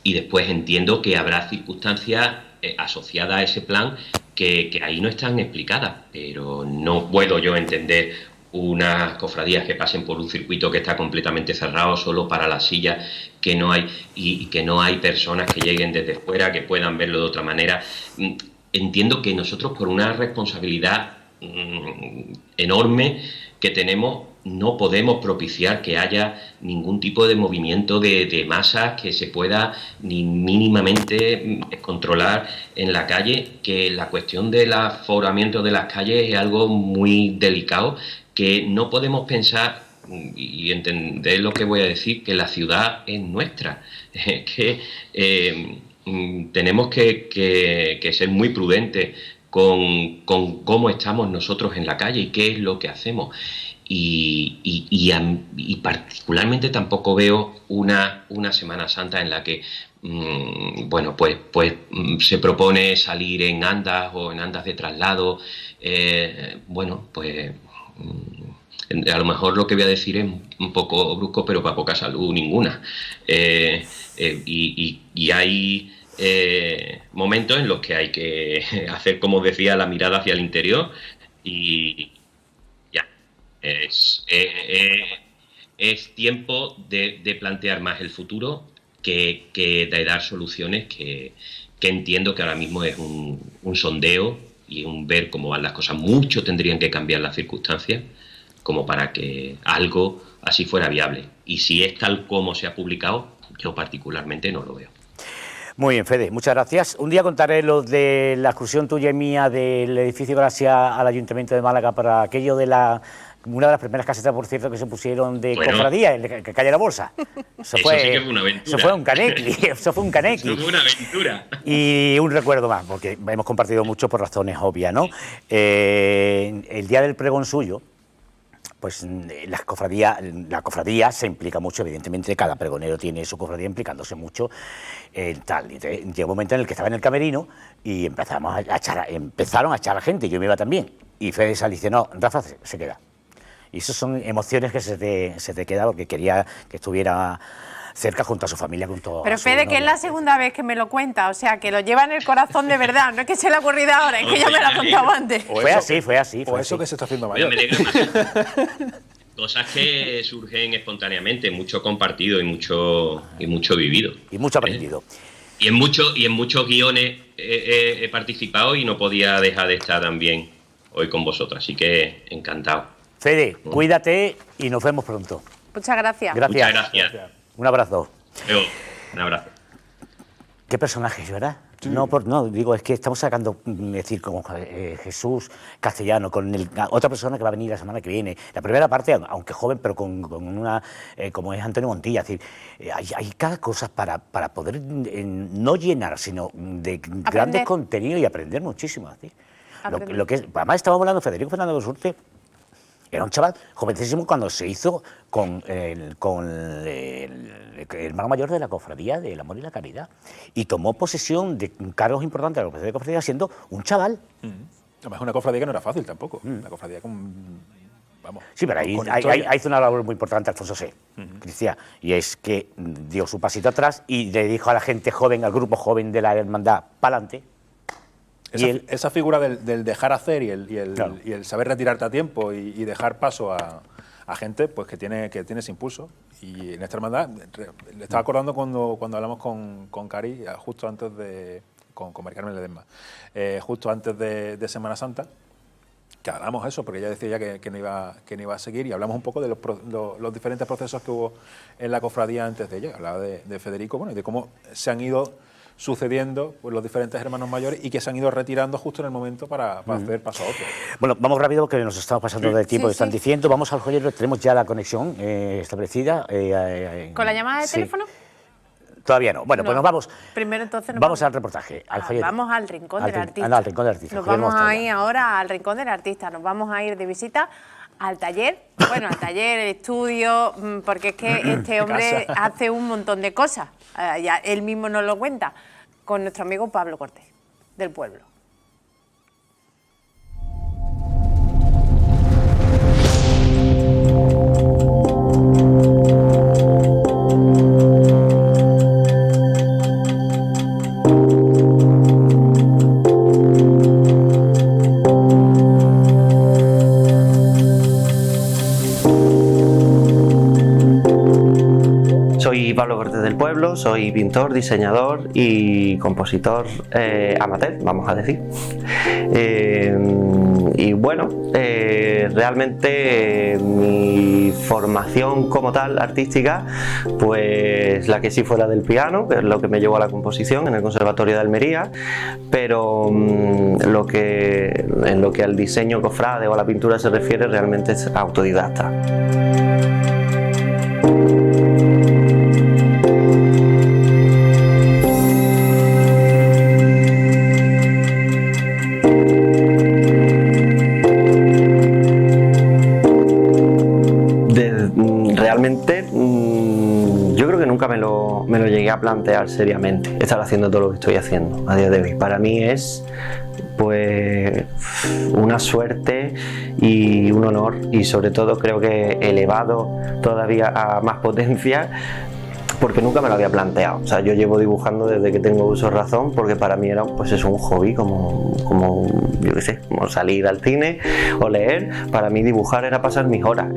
Y después entiendo que habrá circunstancias asociadas a ese plan que ahí no están explicadas, pero no puedo yo entender unas cofradías que pasen por un circuito que está completamente cerrado solo para las sillas, que no hay y que no hay personas que lleguen desde fuera que puedan verlo de otra manera. Entiendo que nosotros, por una responsabilidad enorme que tenemos, no podemos propiciar que haya ningún tipo de movimiento de masas que se pueda ni mínimamente controlar en la calle, que la cuestión del aforamiento de las calles es algo muy delicado, que no podemos pensar, y entender lo que voy a decir, que la ciudad es nuestra, que tenemos que ser muy prudentes con cómo estamos nosotros en la calle y qué es lo que hacemos. Y particularmente tampoco veo una Semana Santa en la que bueno, pues se propone salir en andas o en andas de traslado. Bueno, pues a lo mejor lo que voy a decir es un poco brusco, pero para poca salud ninguna. Y hay momentos en los que hay que hacer, como decía, la mirada hacia el interior y ya. Es tiempo de plantear más el futuro que de dar soluciones que entiendo que ahora mismo es un sondeo y un ver cómo van las cosas. Mucho tendrían que cambiar las circunstancias como para que algo así fuera viable. Y si es tal como se ha publicado, yo particularmente no lo veo. Muy bien, Fede, muchas gracias. Un día contaré lo de la excursión tuya y mía del edificio Gracia al Ayuntamiento de Málaga para aquello de una de las primeras casetas, por cierto, que se pusieron de cofradía, en que calle la Bolsa. Eso sí que fue una aventura. Eso fue un canequi, eso fue un canequi. Eso fue una aventura. Y un recuerdo más, porque hemos compartido mucho por razones obvias, ¿no? El día del pregón suyo, pues la cofradía se implica mucho, evidentemente, cada pregonero tiene su cofradía implicándose mucho en tal. Y llegó un momento en el que estaba en el camerino y empezaron a echar a gente, yo me iba también. Y Fede sale y dice, no, Rafa se queda. Y esas son emociones que se te queda porque quería que estuviera cerca junto a su familia, junto Pero a su Fede, que es la segunda vez que me lo cuenta, o sea, que lo lleva en el corazón de verdad, no es que se le ha ocurrido ahora, es que ya me lo ha contado antes. Fue así. O eso que se está haciendo mayor. Me alegra más. Cosas que surgen espontáneamente, mucho compartido y mucho vivido. Y mucho aprendido. Y en muchos guiones he participado y no podía dejar de estar también hoy con vosotros, así que encantado. Fede, cuídate y nos vemos pronto. Muchas gracias. Muchas gracias. Un abrazo. Un abrazo. Qué personajes, ¿verdad? Sí. No, digo, es que estamos sacando, como Jesús Castellano, con otra persona que va a venir la semana que viene. La primera parte, aunque joven, pero con una, como es Antonio Montilla. Es decir, hay cada cosa para poder no llenar, sino de grandes contenidos y aprender muchísimo. Lo que es, además, estamos hablando de Federico Fernández de Basurte. Era un chaval jovencísimo cuando se hizo con el hermano mayor de la cofradía del Amor y la Caridad y tomó posesión de cargos importantes de la cofradía siendo un chaval. Además, una cofradía que no era fácil tampoco. Una cofradía con... Vamos, sí, pero ahí hizo una labor muy importante Alfonso C. Cristian, y es que dio su pasito atrás y le dijo a la gente joven, al grupo joven de la hermandad, pa'lante. Esa figura del dejar hacer y el saber retirarte a tiempo y dejar paso a gente pues que tiene ese impulso. Y en esta hermandad, le estaba acordando cuando hablamos con Cari, justo antes con Mari Carmen Ledesma, justo antes de Semana Santa, que hablamos eso, porque ella decía ya que no iba a seguir, y hablamos un poco de los diferentes procesos que hubo en la cofradía antes de ella. Hablaba de Federico, bueno, y de cómo se han ido sucediendo pues, los diferentes hermanos mayores y que se han ido retirando justo en el momento para hacer paso a otro. Bueno, vamos rápido porque nos estamos pasando del tiempo que están diciendo. Vamos al joyero, tenemos ya la conexión establecida. ¿Con la llamada de teléfono? Todavía no. Bueno, pues nos vamos. Primero entonces vamos al reportaje, al joyero. Vamos al rincón del artista. Al rincón del artista. Nos vamos a ir ahora al rincón del artista. Nos vamos a ir de visita al taller, al taller, el estudio, porque es que este hombre hace un montón de cosas, ya él mismo nos lo cuenta, con nuestro amigo Pablo Cortés, del pueblo. Soy Pablo Cortés del Pueblo, soy pintor, diseñador y compositor amateur, vamos a decir. Y bueno, realmente mi formación como tal, artística, pues la que sí fue la del piano, que es lo que me llevó a la composición en el Conservatorio de Almería, pero en lo que al diseño cofrade o a la pintura se refiere, realmente es autodidacta. Realmente yo creo que nunca me lo llegué a plantear seriamente, estar haciendo todo lo que estoy haciendo a día de hoy. Para mí es pues una suerte y un honor, y sobre todo creo que elevado todavía a más potencia, porque nunca me lo había planteado. O sea, yo llevo dibujando desde que tengo uso de razón, porque para mí era pues es un hobby, como yo qué sé, como salir al cine o leer. Para mí dibujar era pasar mis horas.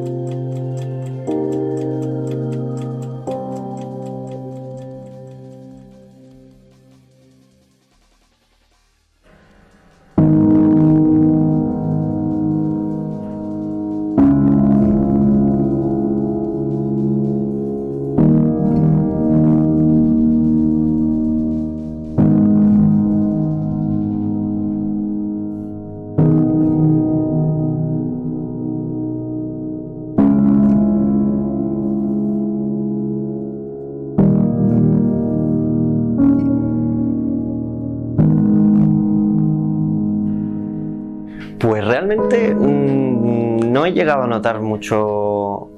Pues realmente no he llegado a notar mucho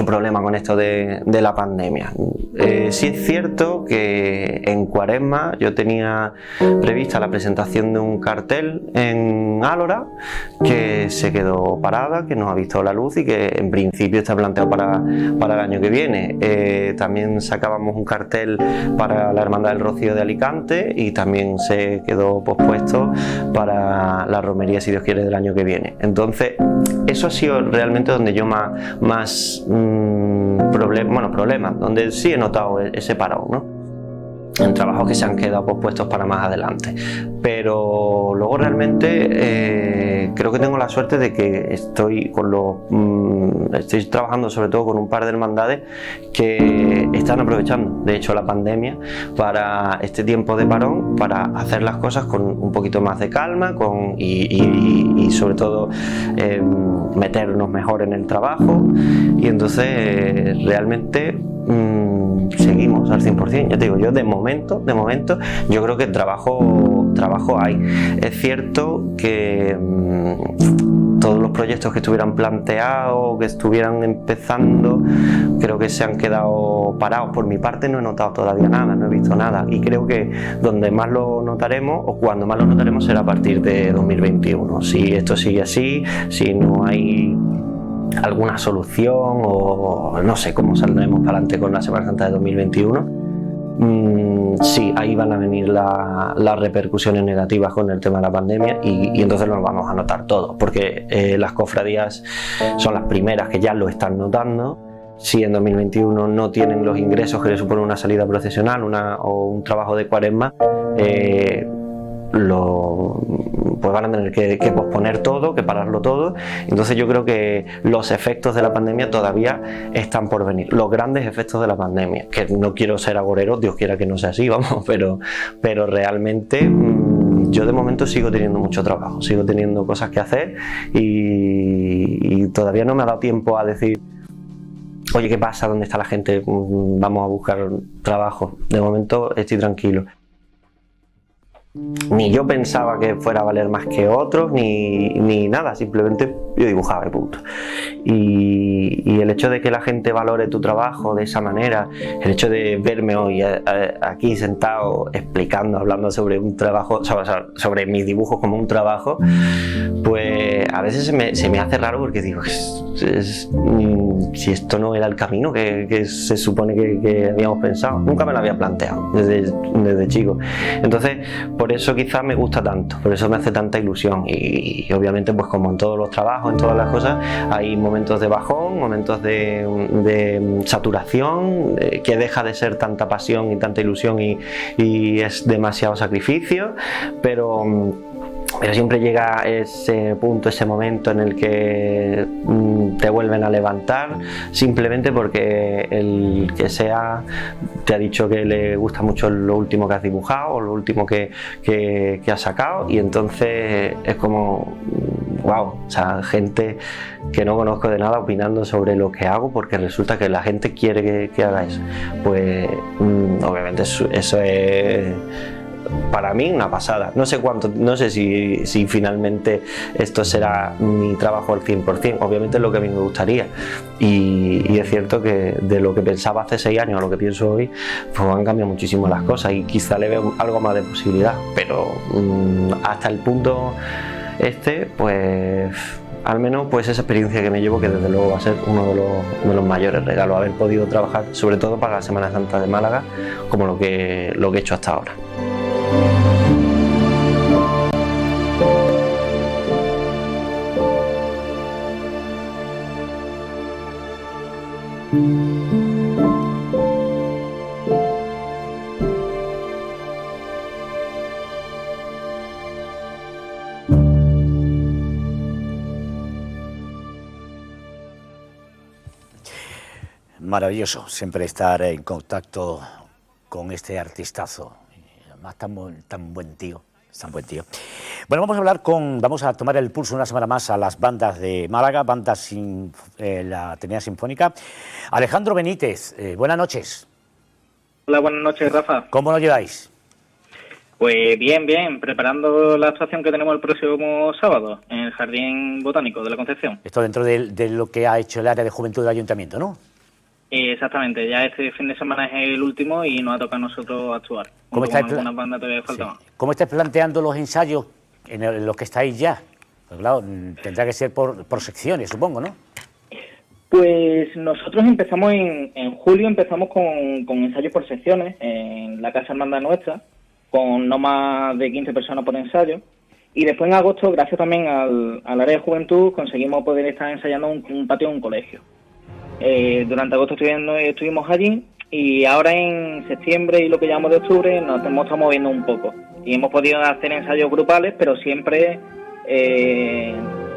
problema con esto de la pandemia. Sí es cierto que en Cuaresma yo tenía prevista la presentación de un cartel en Álora que se quedó parada, que no ha visto la luz y que en principio está planteado para el año que viene. También sacábamos un cartel para la Hermandad del Rocío de Alicante y también se quedó pospuesto para la romería, si Dios quiere, del año que viene. Entonces, eso ha sido realmente donde yo más problemas, donde sí he notado ese parón, ¿no? En trabajos que se han quedado pospuestos para más adelante. Pero luego realmente creo que tengo la suerte de que estoy trabajando sobre todo con un par de hermandades que están aprovechando, de hecho, la pandemia para este tiempo de parón, para hacer las cosas con un poquito más de calma y sobre todo meternos mejor en el trabajo, y entonces realmente seguimos al 100%. Ya te digo, yo de momento yo creo que trabajo hay. Es cierto que todos los proyectos que estuvieran planteados, que estuvieran empezando, creo que se han quedado parados. Por mi parte no he notado todavía nada, no he visto nada, y creo que donde más lo notaremos, o cuando más lo notaremos, será a partir de 2021. Si esto sigue así, si no hay alguna solución, o no sé cómo saldremos para adelante con la Semana Santa de 2021, sí, ahí van a venir las repercusiones negativas con el tema de la pandemia, y entonces lo vamos a notar todo, porque las cofradías son las primeras que ya lo están notando. Si en 2021 no tienen los ingresos que le supone una salida procesional o un trabajo de Cuaresma, pues van a tener que posponer todo, que pararlo todo. Entonces yo creo que los efectos de la pandemia todavía están por venir, los grandes efectos de la pandemia, que no quiero ser agorero, Dios quiera que no sea así, vamos, pero realmente yo de momento sigo teniendo mucho trabajo, sigo teniendo cosas que hacer, y todavía no me ha dado tiempo a decir, oye, ¿qué pasa? ¿Dónde está la gente? Vamos a buscar trabajo. De momento estoy tranquilo. Ni yo pensaba que fuera a valer más que otros, ni nada, simplemente yo dibujaba y punto. Y el hecho de que la gente valore tu trabajo de esa manera, el hecho de verme hoy aquí sentado explicando, hablando sobre un trabajo, sobre mis dibujos como un trabajo, pues a veces se me hace raro, porque digo, si esto no era el camino que se supone que habíamos pensado, nunca me lo había planteado desde chico. Entonces, por eso quizás me gusta tanto, por eso me hace tanta ilusión, y obviamente, pues como en todos los trabajos, en todas las cosas, hay momentos de bajón, momentos de saturación, que deja de ser tanta pasión y tanta ilusión, y es demasiado sacrificio, pero siempre llega ese punto, ese momento en el que te vuelven a levantar, simplemente porque el que sea te ha dicho que le gusta mucho lo último que has dibujado, o lo último que has sacado, y entonces es como wow, o sea, gente que no conozco de nada opinando sobre lo que hago, porque resulta que la gente quiere que haga eso. Pues obviamente eso es para mí una pasada. No sé si finalmente esto será mi trabajo al 100%, obviamente es lo que a mí me gustaría, y es cierto que de lo que pensaba hace 6 años a lo que pienso hoy, pues han cambiado muchísimo las cosas, y quizá le veo algo más de posibilidad, pero hasta el punto pues al menos pues esa experiencia que me llevo, que desde luego va a ser uno de los mayores regalos, haber podido trabajar sobre todo para la Semana Santa de Málaga, como lo que he hecho hasta ahora. Maravilloso siempre estar en contacto con este artistazo, además tan buen tío. Bueno, vamos a tomar el pulso una semana más a las bandas de Málaga, la Atenea Sinfónica. Alejandro Benítez, buenas noches. Hola, buenas noches, Rafa. ¿Cómo lo lleváis? Pues bien, preparando la actuación que tenemos el próximo sábado en el Jardín Botánico de la Concepción. Esto dentro de lo que ha hecho el área de juventud del ayuntamiento, ¿no? Exactamente, ya este fin de semana es el último y nos ha tocado a nosotros actuar. ¿Cómo estáis, algunas bandas todavía faltaban. ¿Cómo estáis planteando los ensayos en los que estáis ya? Pues claro, tendrá que ser por secciones, supongo, ¿no? Pues nosotros empezamos en julio, empezamos con ensayos por secciones en la Casa Hermandad nuestra, con no más de 15 personas por ensayo. Y después en agosto, gracias también al área de juventud, conseguimos poder estar ensayando un patio en un colegio. Durante agosto estuvimos allí y ahora en septiembre y lo que llamamos de octubre nos hemos estado moviendo un poco. Y hemos podido hacer ensayos grupales, pero siempre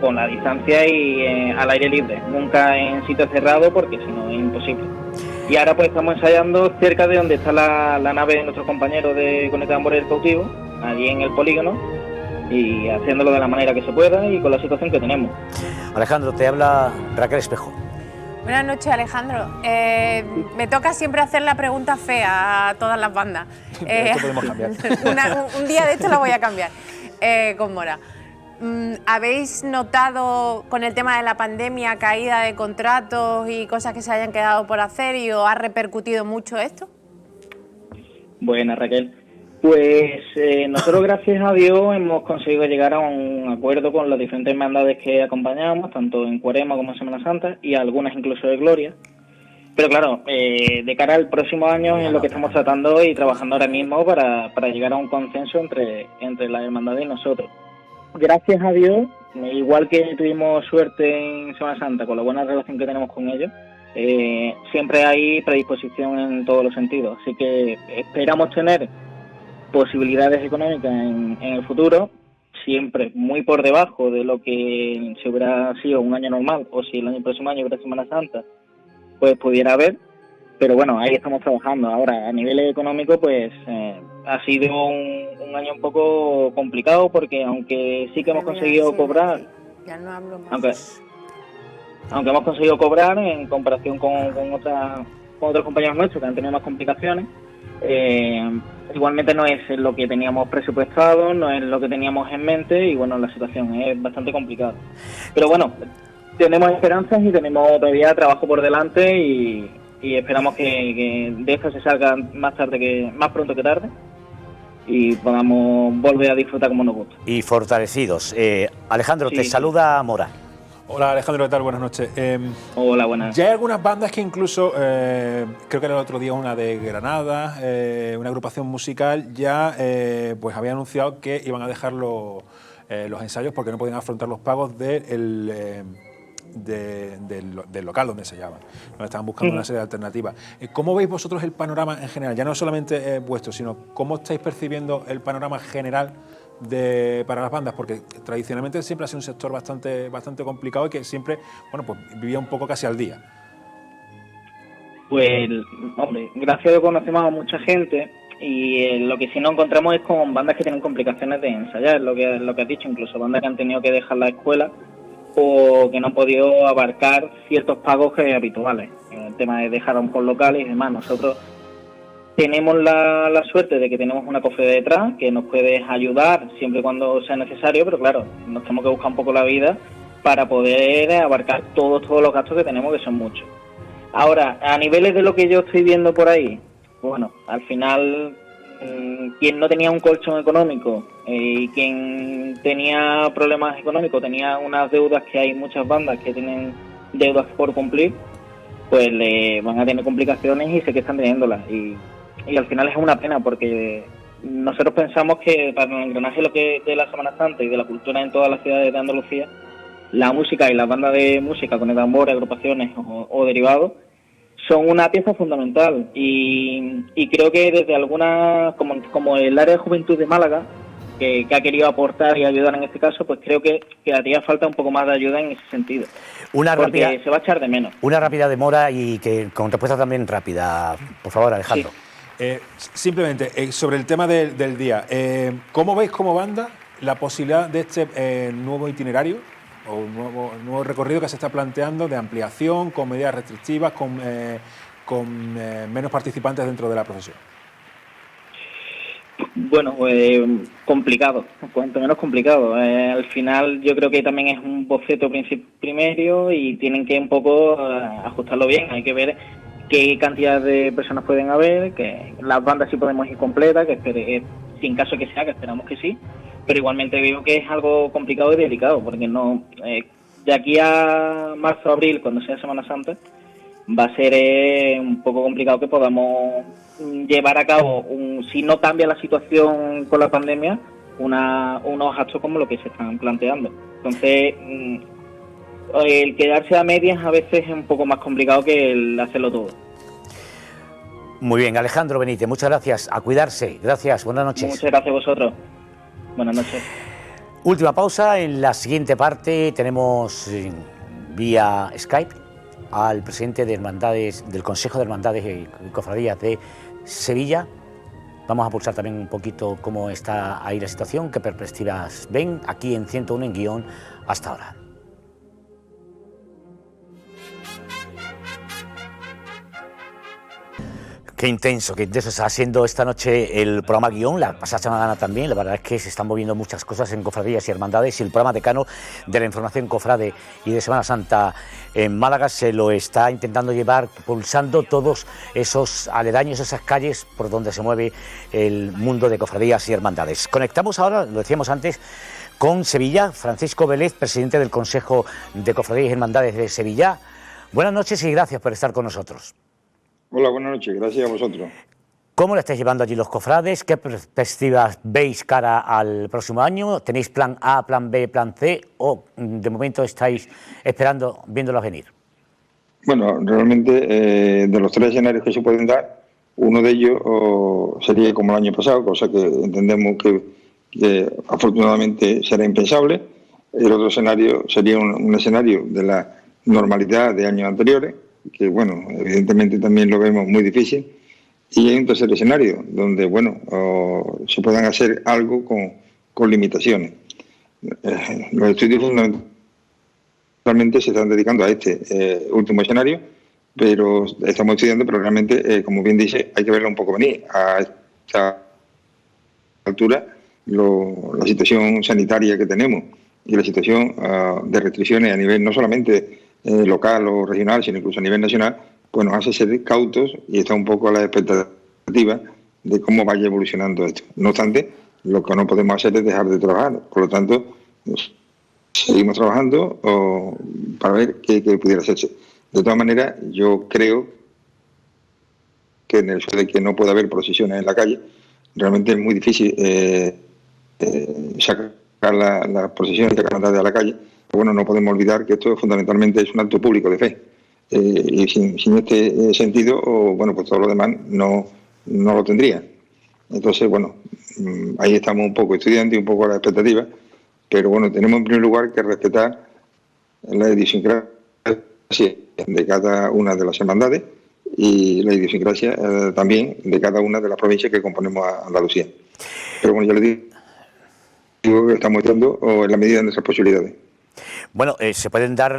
con la distancia y al aire libre, nunca en sitio cerrado porque si no es imposible. Y ahora pues estamos ensayando cerca de donde está la nave de nuestros compañeros de Conecta Tambores del Cautivo, allí en el polígono, y haciéndolo de la manera que se pueda y con la situación que tenemos. Alejandro, te habla Raquel Espejo. Buenas noches, Alejandro. Me toca siempre hacer la pregunta fea a todas las bandas. Esto podemos cambiar. Un día de esto la voy a cambiar con Mora. ¿Habéis notado con el tema de la pandemia caída de contratos y cosas que se hayan quedado por hacer y os ha repercutido mucho esto? Buenas, Raquel. Pues nosotros, gracias a Dios, hemos conseguido llegar a un acuerdo con las diferentes hermandades que acompañamos, tanto en Cuaresma como en Semana Santa, y algunas incluso de Gloria. Pero claro, de cara al próximo año es lo que estamos tratando y trabajando ahora mismo para llegar a un consenso entre las hermandades y nosotros. Gracias a Dios, igual que tuvimos suerte en Semana Santa con la buena relación que tenemos con ellos, siempre hay predisposición en todos los sentidos. Así que esperamos tener posibilidades económicas en el futuro, siempre muy por debajo de lo que si hubiera sido un año normal o si el próximo año hubiera Semana Santa, pues pudiera haber. Pero bueno, ahí estamos trabajando. Ahora, a nivel económico, pues ha sido un año un poco complicado porque aunque sí que hemos conseguido cobrar, ya no hablo más. Aunque hemos conseguido cobrar en comparación con otros compañeros nuestros que han tenido más complicaciones, igualmente no es lo que teníamos presupuestado, no es lo que teníamos en mente y bueno, la situación es bastante complicada. Pero bueno, tenemos esperanzas y tenemos todavía trabajo por delante y esperamos que de esto se salga más pronto que tarde y podamos volver a disfrutar como nos gusta. Y fortalecidos. Alejandro, Sí, te saluda Mora. Hola Alejandro, ¿qué tal? Buenas noches. Hola, buenas. Ya hay algunas bandas que incluso, creo que era el otro día una de Granada, una agrupación musical, ya pues había anunciado que iban a dejar los ensayos porque no podían afrontar los pagos del local donde se llaman. Nos estaban buscando una serie de alternativas. ¿Cómo veis vosotros el panorama en general? Ya no solamente vuestro, sino cómo estáis percibiendo el panorama general para las bandas, porque tradicionalmente siempre ha sido un sector bastante complicado y que siempre, bueno, pues vivía un poco casi al día. Pues, hombre, gracias a Dios conocemos a mucha gente y lo que sí nos encontramos es con bandas que tienen complicaciones de ensayar, lo que has dicho, incluso bandas que han tenido que dejar la escuela o que no han podido abarcar ciertos pagos habituales, el tema de dejar a un por locales y demás. Nosotros tenemos la suerte de que tenemos una cofradía detrás que nos puede ayudar siempre y cuando sea necesario, pero claro, nos tenemos que buscar un poco la vida para poder abarcar todos los gastos que tenemos, que son muchos. Ahora, a niveles de lo que yo estoy viendo por ahí, bueno, al final, quien no tenía un colchón económico y quien tenía problemas económicos, tenía unas deudas, que hay muchas bandas que tienen deudas por cumplir, pues le van a tener complicaciones y sé que están teniéndolas. Y al final es una pena porque nosotros pensamos que para el engranaje de la Semana Santa y de la cultura en todas las ciudades de Andalucía, la música y las bandas de música con el tambor, agrupaciones o derivados son una pieza fundamental y creo que desde algunas, como el área de juventud de Málaga, que ha querido aportar y ayudar en este caso, pues creo que haría falta un poco más de ayuda en ese sentido. Porque se va a echar de menos. Una rápida de Mora y que con respuesta también rápida, por favor, Alejandro. Sí. Simplemente, sobre el tema del día, ¿cómo veis como banda la posibilidad de este nuevo itinerario o nuevo recorrido que se está planteando de ampliación, con medidas restrictivas, con menos participantes dentro de la procesión? Bueno, pues complicado, cuanto menos complicado. Al final yo creo que también es un boceto primario y tienen que un poco ajustarlo bien. Hay que ver qué cantidad de personas pueden haber, que las bandas sí podemos ir completas, que sin caso que sea, que esperamos que sí, pero igualmente veo que es algo complicado y delicado, porque no de aquí a marzo o abril, cuando sea Semana Santa, va a ser un poco complicado que podamos llevar a cabo, si no cambia la situación con la pandemia, unos actos como lo que se están planteando. Entonces, el quedarse a medias a veces es un poco más complicado que el hacerlo todo. Muy bien, Alejandro Benítez, muchas gracias. A cuidarse. Gracias, buenas noches. Muchas gracias a vosotros. Buenas noches. Última pausa. En la siguiente parte tenemos vía Skype al presidente de Hermandades, del Consejo de Hermandades y Cofradías de Sevilla. Vamos a pulsar también un poquito cómo está ahí la situación, qué perspectivas ven aquí en 101 en guión hasta ahora. Qué intenso está siendo esta noche el programa Guión, la pasada semana también. La verdad es que se están moviendo muchas cosas en cofradías y hermandades y el programa decano de la información cofrade y de Semana Santa en Málaga se lo está intentando llevar, pulsando todos esos aledaños, esas calles por donde se mueve el mundo de cofradías y hermandades. Conectamos ahora, lo decíamos antes, con Sevilla. Francisco Vélez, presidente del Consejo de Cofradías y Hermandades de Sevilla. Buenas noches y gracias por estar con nosotros. Hola, buenas noches, gracias a vosotros. ¿Cómo lo estáis llevando allí los cofrades? ¿Qué perspectivas veis cara al próximo año? ¿Tenéis plan A, plan B, plan C o de momento estáis esperando, viéndolos venir? Bueno, realmente de los tres escenarios que se pueden dar, uno de ellos sería como el año pasado, cosa que entendemos que afortunadamente será impensable. El otro escenario sería un escenario de la normalidad de años anteriores, que bueno, evidentemente también lo vemos muy difícil, y hay un tercer escenario donde bueno, se puedan hacer algo con limitaciones. Los estudios fundamentalmente se están dedicando a este último escenario, pero estamos estudiando, pero realmente, como bien dice, hay que verlo un poco venir. A esta altura, la situación sanitaria que tenemos y la situación de restricciones a nivel no solamente local o regional, sino incluso a nivel nacional, pues nos hace ser cautos y está un poco a la expectativa de cómo vaya evolucionando esto. No obstante, lo que no podemos hacer es dejar de trabajar. Por lo tanto, seguimos trabajando para ver qué pudiera hacerse. De todas maneras, yo creo que en el hecho de que no pueda haber procesiones en la calle, realmente es muy difícil sacar las procesiones de carnaval a la calle. Bueno, no podemos olvidar que esto fundamentalmente es un acto público de fe. Y sin este sentido, bueno, pues todo lo demás no lo tendría. Entonces, bueno, ahí estamos un poco estudiando y un poco a la expectativa, pero bueno, tenemos en primer lugar que respetar la idiosincrasia de cada una de las hermandades y la idiosincrasia también de cada una de las provincias que componemos a Andalucía. Pero bueno, ya le digo que estamos estudiando en la medida de nuestras posibilidades. Bueno, se pueden dar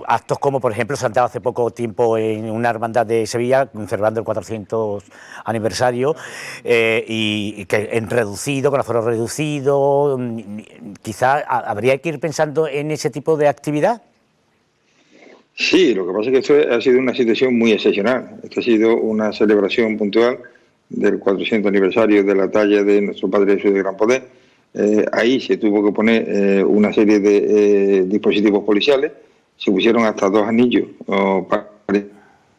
actos como, por ejemplo, se han dado hace poco tiempo en una hermandad de Sevilla, celebrando el 400 aniversario, y que en reducido, con aforo reducido, quizá habría que ir pensando en ese tipo de actividad. Sí, lo que pasa es que esto ha sido una situación muy excepcional. Esto ha sido una celebración puntual del 400 aniversario de la talla de nuestro Padre Jesús de Gran Poder. Ahí se tuvo que poner una serie de dispositivos policiales, se pusieron hasta 2 anillos para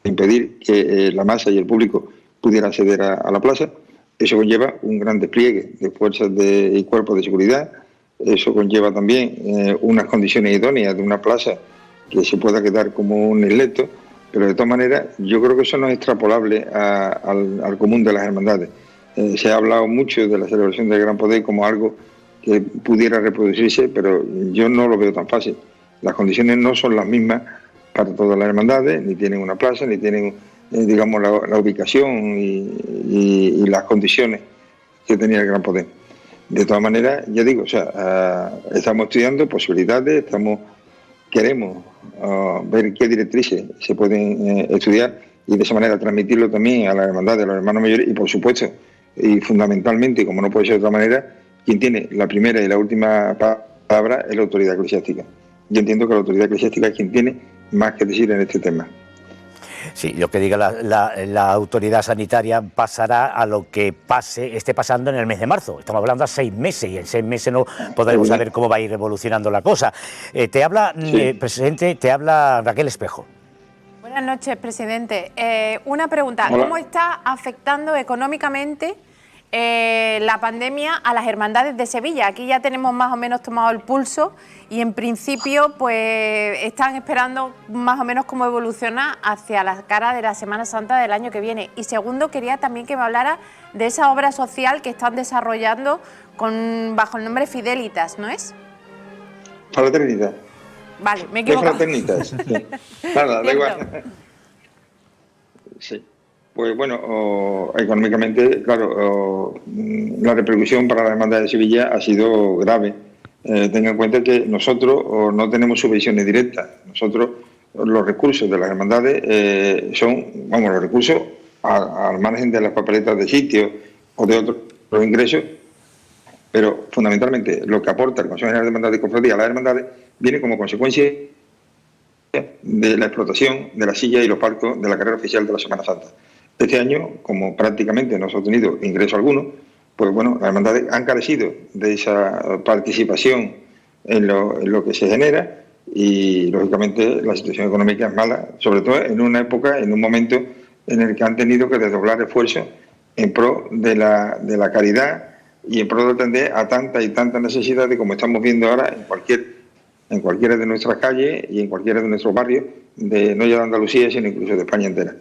impedir que la masa y el público pudieran acceder a la plaza. Eso conlleva un gran despliegue de fuerzas y cuerpos de seguridad. Eso conlleva también unas condiciones idóneas de una plaza que se pueda quedar como un isleto, pero de todas maneras yo creo que eso no es extrapolable al común de las hermandades. Se ha hablado mucho de la celebración del Gran Poder como algo que pudiera reproducirse, pero yo no lo veo tan fácil. Las condiciones no son las mismas para todas las hermandades, ni tienen una plaza, ni tienen, digamos, la ubicación y las condiciones que tenía el Gran Poder. De todas maneras, ya digo, o sea, estamos estudiando posibilidades, queremos ver qué directrices se pueden estudiar y de esa manera transmitirlo también a las hermandades, a los hermanos mayores y, por supuesto, y fundamentalmente, como no puede ser de otra manera, quien tiene la primera y la última palabra es la autoridad eclesiástica. Yo entiendo que la autoridad eclesiástica es quien tiene más que decir en este tema. Sí, lo que diga la autoridad sanitaria pasará a lo que esté pasando en el mes de marzo. Estamos hablando a 6 meses y en 6 meses no podremos saber cómo va a ir evolucionando la cosa. Te habla, presidente, te habla Raquel Espejo. Buenas noches, presidente. Una pregunta. Hola. ¿Cómo está afectando económicamente la pandemia a las hermandades de Sevilla? Aquí ya tenemos más o menos tomado el pulso y en principio pues están esperando más o menos cómo evoluciona hacia la cara de la Semana Santa del año que viene. Y segundo, quería también que me hablara de esa obra social que están desarrollando bajo el nombre Fidelitas, ¿no es? Fraternidad. Vale, me he equivocado. Fraternitas. Sí. Nada, da igual. Sí. Pues bueno, económicamente, claro, la repercusión para la Hermandad de Sevilla ha sido grave. Tenga en cuenta que nosotros no tenemos subvenciones directas. Nosotros, los recursos de las hermandades son, vamos, los recursos al margen de las papeletas de sitio o de otros ingresos, pero fundamentalmente lo que aporta el Consejo General de Hermandades y Cofradías a las hermandades viene como consecuencia de la explotación de la silla y los palcos de la carrera oficial de la Semana Santa. Este año, como prácticamente no se ha obtenido ingreso alguno, pues bueno, las hermandades han carecido de esa participación en lo que se genera y, lógicamente, la situación económica es mala, sobre todo en una época, en un momento en el que han tenido que desdoblar esfuerzos en pro de la caridad y en pro de atender a tantas y tantas necesidades como estamos viendo ahora en cualquiera de nuestras calles y en cualquiera de nuestros barrios, no ya de Andalucía, sino incluso de España entera.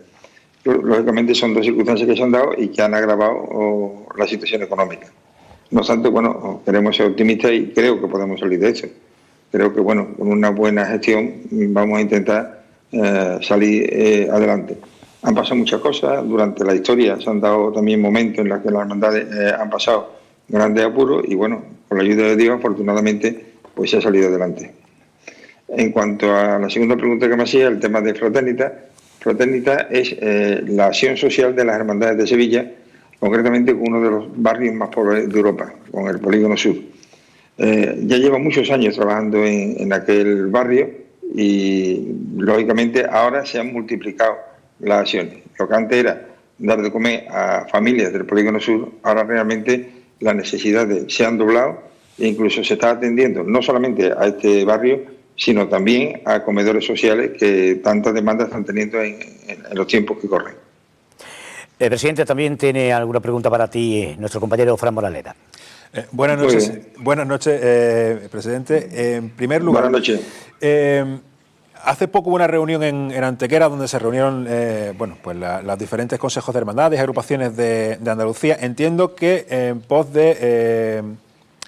Lógicamente son dos circunstancias que se han dado y que han agravado la situación económica. No obstante, bueno, queremos ser optimistas y creo que podemos salir de esto. Creo que, bueno, con una buena gestión vamos a intentar salir adelante. Han pasado muchas cosas durante la historia, se han dado también momentos en los que las hermandades han pasado grandes apuros y, bueno, con la ayuda de Dios, afortunadamente, pues se ha salido adelante. En cuanto a la segunda pregunta que me hacía, el tema de Fraternitas. Fraternitas es la acción social de las hermandades de Sevilla, concretamente con uno de los barrios más pobres de Europa, con el Polígono Sur. Ya lleva muchos años trabajando en aquel barrio y, lógicamente, ahora se han multiplicado las acciones. Lo que antes era dar de comer a familias del Polígono Sur, ahora realmente las necesidades se han doblado e incluso se está atendiendo no solamente a este barrio, sino también a comedores sociales que tantas demandas están teniendo en los tiempos que corren. Presidente, también tiene alguna pregunta para ti nuestro compañero Fran Moraleda. Buenas noches, presidente. En primer lugar, buenas noches. Hace poco hubo una reunión en Antequera donde se reunieron los diferentes consejos de hermandades y agrupaciones de Andalucía. Entiendo que en pos de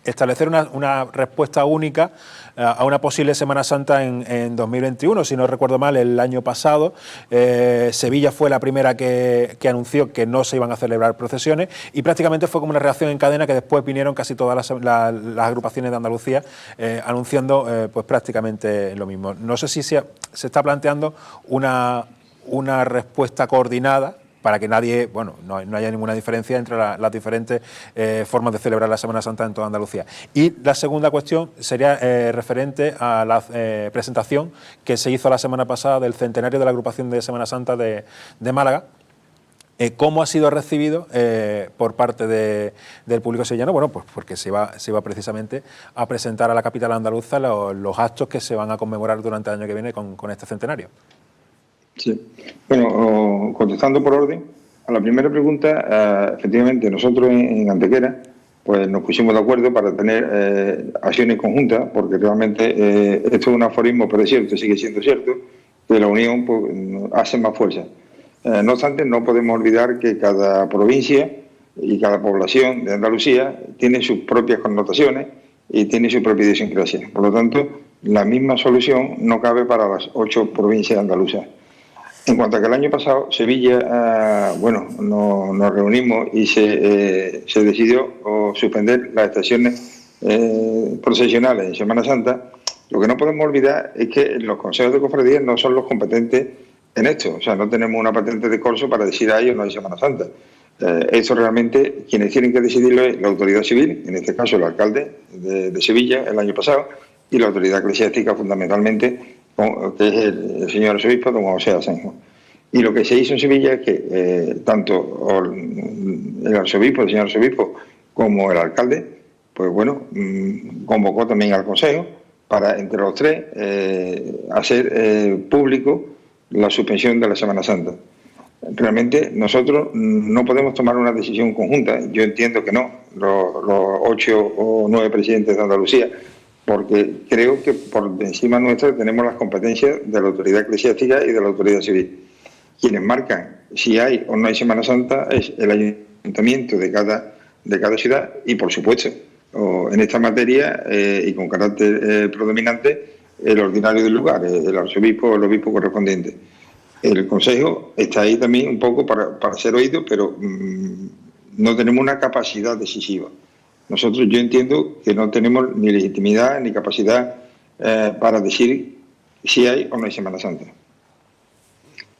establecer una respuesta única a una posible Semana Santa en 2021. Si no recuerdo mal, el año pasado Sevilla fue la primera que anunció que no se iban a celebrar procesiones y prácticamente fue como una reacción en cadena que después vinieron casi todas las agrupaciones de Andalucía anunciando pues prácticamente lo mismo. No sé si se está planteando una respuesta coordinada para que nadie, no haya ninguna diferencia entre las diferentes formas de celebrar la Semana Santa en toda Andalucía. Y la segunda cuestión sería referente a la presentación que se hizo la semana pasada del centenario de la agrupación de Semana Santa de Málaga. ¿Cómo ha sido recibido por parte del público sevillano? Bueno, pues porque se iba precisamente a presentar a la capital andaluza los actos que se van a conmemorar durante el año que viene con este centenario. Sí. Bueno, contestando por orden, a la primera pregunta, efectivamente nosotros en Antequera pues nos pusimos de acuerdo para tener acciones conjuntas, porque realmente esto es un aforismo, pero es cierto, sigue siendo cierto, que la unión pues, hace más fuerza. No obstante, no podemos olvidar que cada provincia y cada población de Andalucía tiene sus propias connotaciones y tiene su propia idiosincrasia. Por lo tanto, la misma solución no cabe para las 8 provincias andaluzas. En cuanto a que el año pasado Sevilla, nos reunimos y se decidió suspender las estaciones procesionales en Semana Santa, lo que no podemos olvidar es que los consejos de cofradías no son los competentes en esto. O sea, no tenemos una patente de corso para decir a ellos no hay Semana Santa. Eso realmente quienes tienen que decidirlo es la autoridad civil, en este caso el alcalde de Sevilla el año pasado, y la autoridad eclesiástica fundamentalmente, que es el señor arzobispo don José Asenjo. Y lo que se hizo en Sevilla es que tanto el arzobispo, el señor arzobispo, como el alcalde, pues bueno, convocó también al consejo para entre los tres hacer público la suspensión de la Semana Santa. Realmente nosotros no podemos tomar una decisión conjunta, yo entiendo que no, los 8 o 9 presidentes de Andalucía, porque creo que por encima nuestra tenemos las competencias de la autoridad eclesiástica y de la autoridad civil. Quienes marcan si hay o no hay Semana Santa es el ayuntamiento de cada ciudad y, por supuesto, en esta materia y con carácter predominante, el ordinario del lugar, el arzobispo o el obispo correspondiente. El Consejo está ahí también un poco para ser oído, pero no tenemos una capacidad decisiva. Nosotros, yo entiendo que no tenemos ni legitimidad ni capacidad para decir si hay o no hay Semana Santa.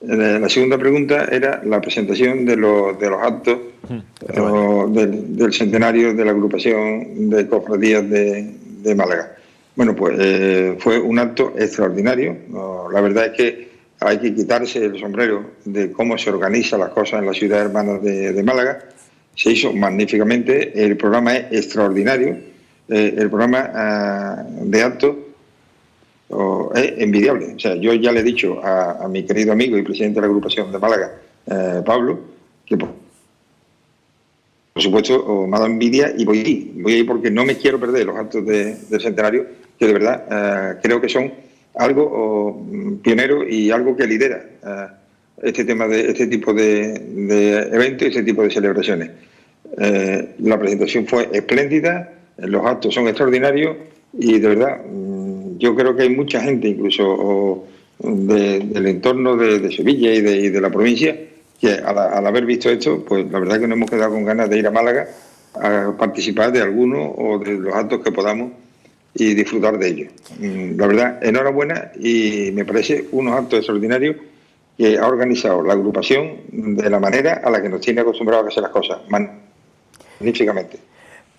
La segunda pregunta era la presentación de los actos del centenario de la agrupación de cofradías de Málaga. Bueno, pues fue un acto extraordinario. La verdad es que hay que quitarse el sombrero de cómo se organizan las cosas en la ciudad hermana de Málaga. Se hizo magníficamente, el programa es extraordinario, el programa de actos es envidiable. O sea, yo ya le he dicho a mi querido amigo y presidente de la agrupación de Málaga, Pablo, que por supuesto me ha dado envidia y voy a ir porque no me quiero perder los actos del centenario, que de verdad creo que son algo pionero y algo que lidera este tipo de eventos y este tipo de celebraciones. La presentación fue espléndida, los actos son extraordinarios y de verdad yo creo que hay mucha gente, incluso del entorno de Sevilla y de la provincia, que al haber visto esto, pues la verdad que nos hemos quedado con ganas de ir a Málaga a participar de alguno o de los actos que podamos y disfrutar de ellos. La verdad, enhorabuena, y me parece unos actos extraordinarios que ha organizado la agrupación de la manera a la que nos tiene acostumbrados a hacer las cosas, magníficamente.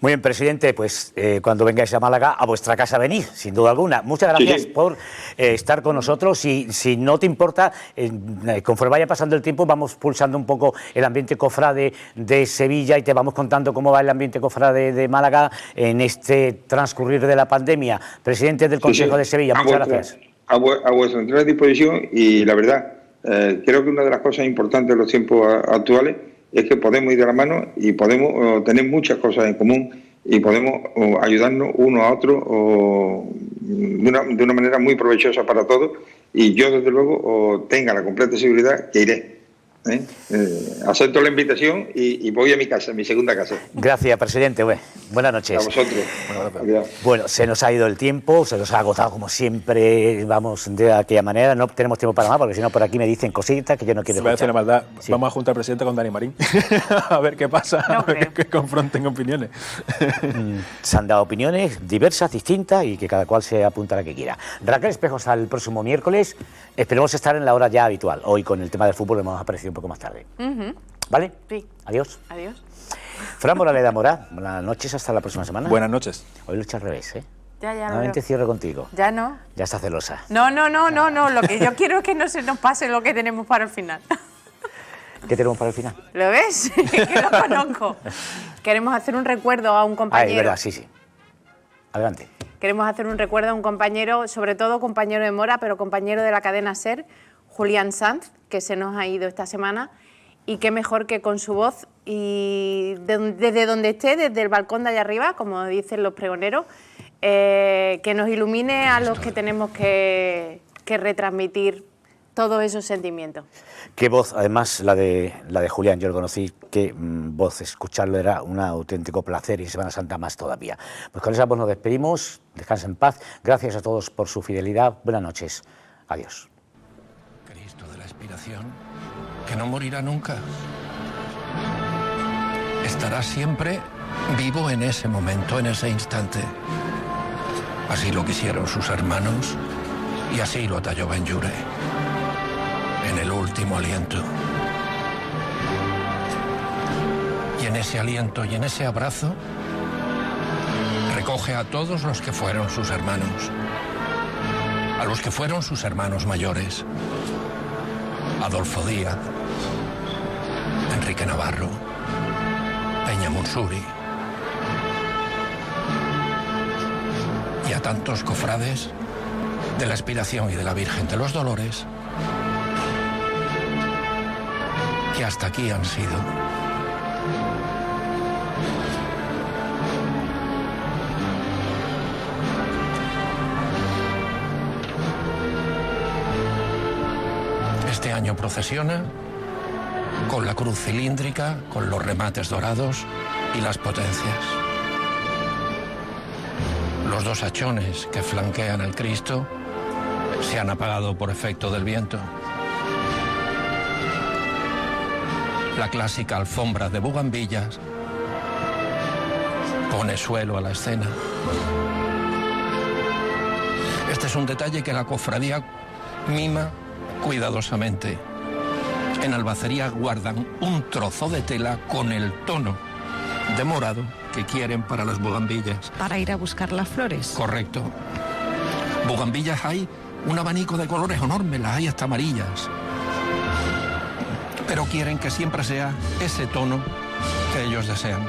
Muy bien, presidente, pues cuando vengáis a Málaga, a vuestra casa venid, sin duda alguna. Muchas gracias por estar con nosotros y si no te importa, conforme vaya pasando el tiempo, vamos pulsando un poco el ambiente cofrade de Sevilla y te vamos contando cómo va el ambiente cofrade de Málaga en este transcurrir de la pandemia. Presidente del Consejo de Sevilla, muchas gracias. A vuestra entera disposición y la verdad, creo que una de las cosas importantes en los tiempos actuales es que podemos ir de la mano y podemos tener muchas cosas en común y podemos ayudarnos uno a otro de una manera muy provechosa para todos, y yo desde luego tenga la completa seguridad que iré. Acepto la invitación y voy a mi casa, a mi segunda casa. Gracias, presidente. Buenas noches. A vosotros. Bueno, se nos ha ido el tiempo, se nos ha agotado como siempre, vamos de aquella manera, no tenemos tiempo para más porque si no por aquí me dicen cositas que yo no quiero escuchar. Me hace una maldad. Sí. Vamos a juntar al presidente con Dani Marín a ver qué pasa, a ver que confronten opiniones. Se han dado opiniones diversas, distintas y que cada cual se apunta a la que quiera. Raquel Espejo, hasta el próximo miércoles. Esperemos estar en la hora ya habitual. Hoy con el tema del fútbol hemos aparecido un poco más tarde. ¿Vale? Sí. Adiós. Adiós. Fran Moraleda Mora, buenas noches, hasta la próxima semana. Buenas noches. Hoy lo he hecho al revés, ¿eh? Ya Nuevamente cierro contigo. Ya no. Ya está celosa. No. Lo que yo quiero es que no se nos pase lo que tenemos para el final. ¿Qué tenemos para el final? ¿Lo ves? Que lo conozco. Queremos hacer un recuerdo a un compañero. Ah, es verdad, sí. Adelante. Queremos hacer un recuerdo a un compañero, sobre todo compañero de Mora, pero compañero de la cadena SER, Julián Sanz, que se nos ha ido esta semana. Y qué mejor que con su voz y desde donde esté, desde el balcón de allá arriba, como dicen los pregoneros, que nos ilumine a los que tenemos que retransmitir todos esos sentimientos. Qué voz, además la de Julián, yo lo conocí, qué voz, escucharlo era un auténtico placer y Semana Santa más todavía. Pues con esa voz nos despedimos, descansen en paz, gracias a todos por su fidelidad, buenas noches, adiós. Cristo de la expiración, que no morirá nunca, estará siempre vivo en ese momento, en ese instante. Así lo quisieron sus hermanos y así lo talló Benlliure en el último aliento. Y en ese aliento y en ese abrazo recoge a todos los que fueron sus hermanos, a los que fueron sus hermanos mayores: Adolfo Díaz, Enrique Navarro, Peña Mursuri, y a tantos cofrades de la Expiración y de la Virgen de los Dolores que hasta aquí han sido. Este año procesiona con la cruz cilíndrica, con los remates dorados y las potencias. Los dos hachones que flanquean al Cristo se han apagado por efecto del viento. La clásica alfombra de bugambillas pone suelo a la escena. Este es un detalle que la cofradía mima cuidadosamente. En Albacería guardan un trozo de tela con el tono de morado que quieren para las bugambillas. Para ir a buscar las flores. Correcto. Bugambillas hay un abanico de colores enorme, las hay hasta amarillas. Pero quieren que siempre sea ese tono que ellos desean.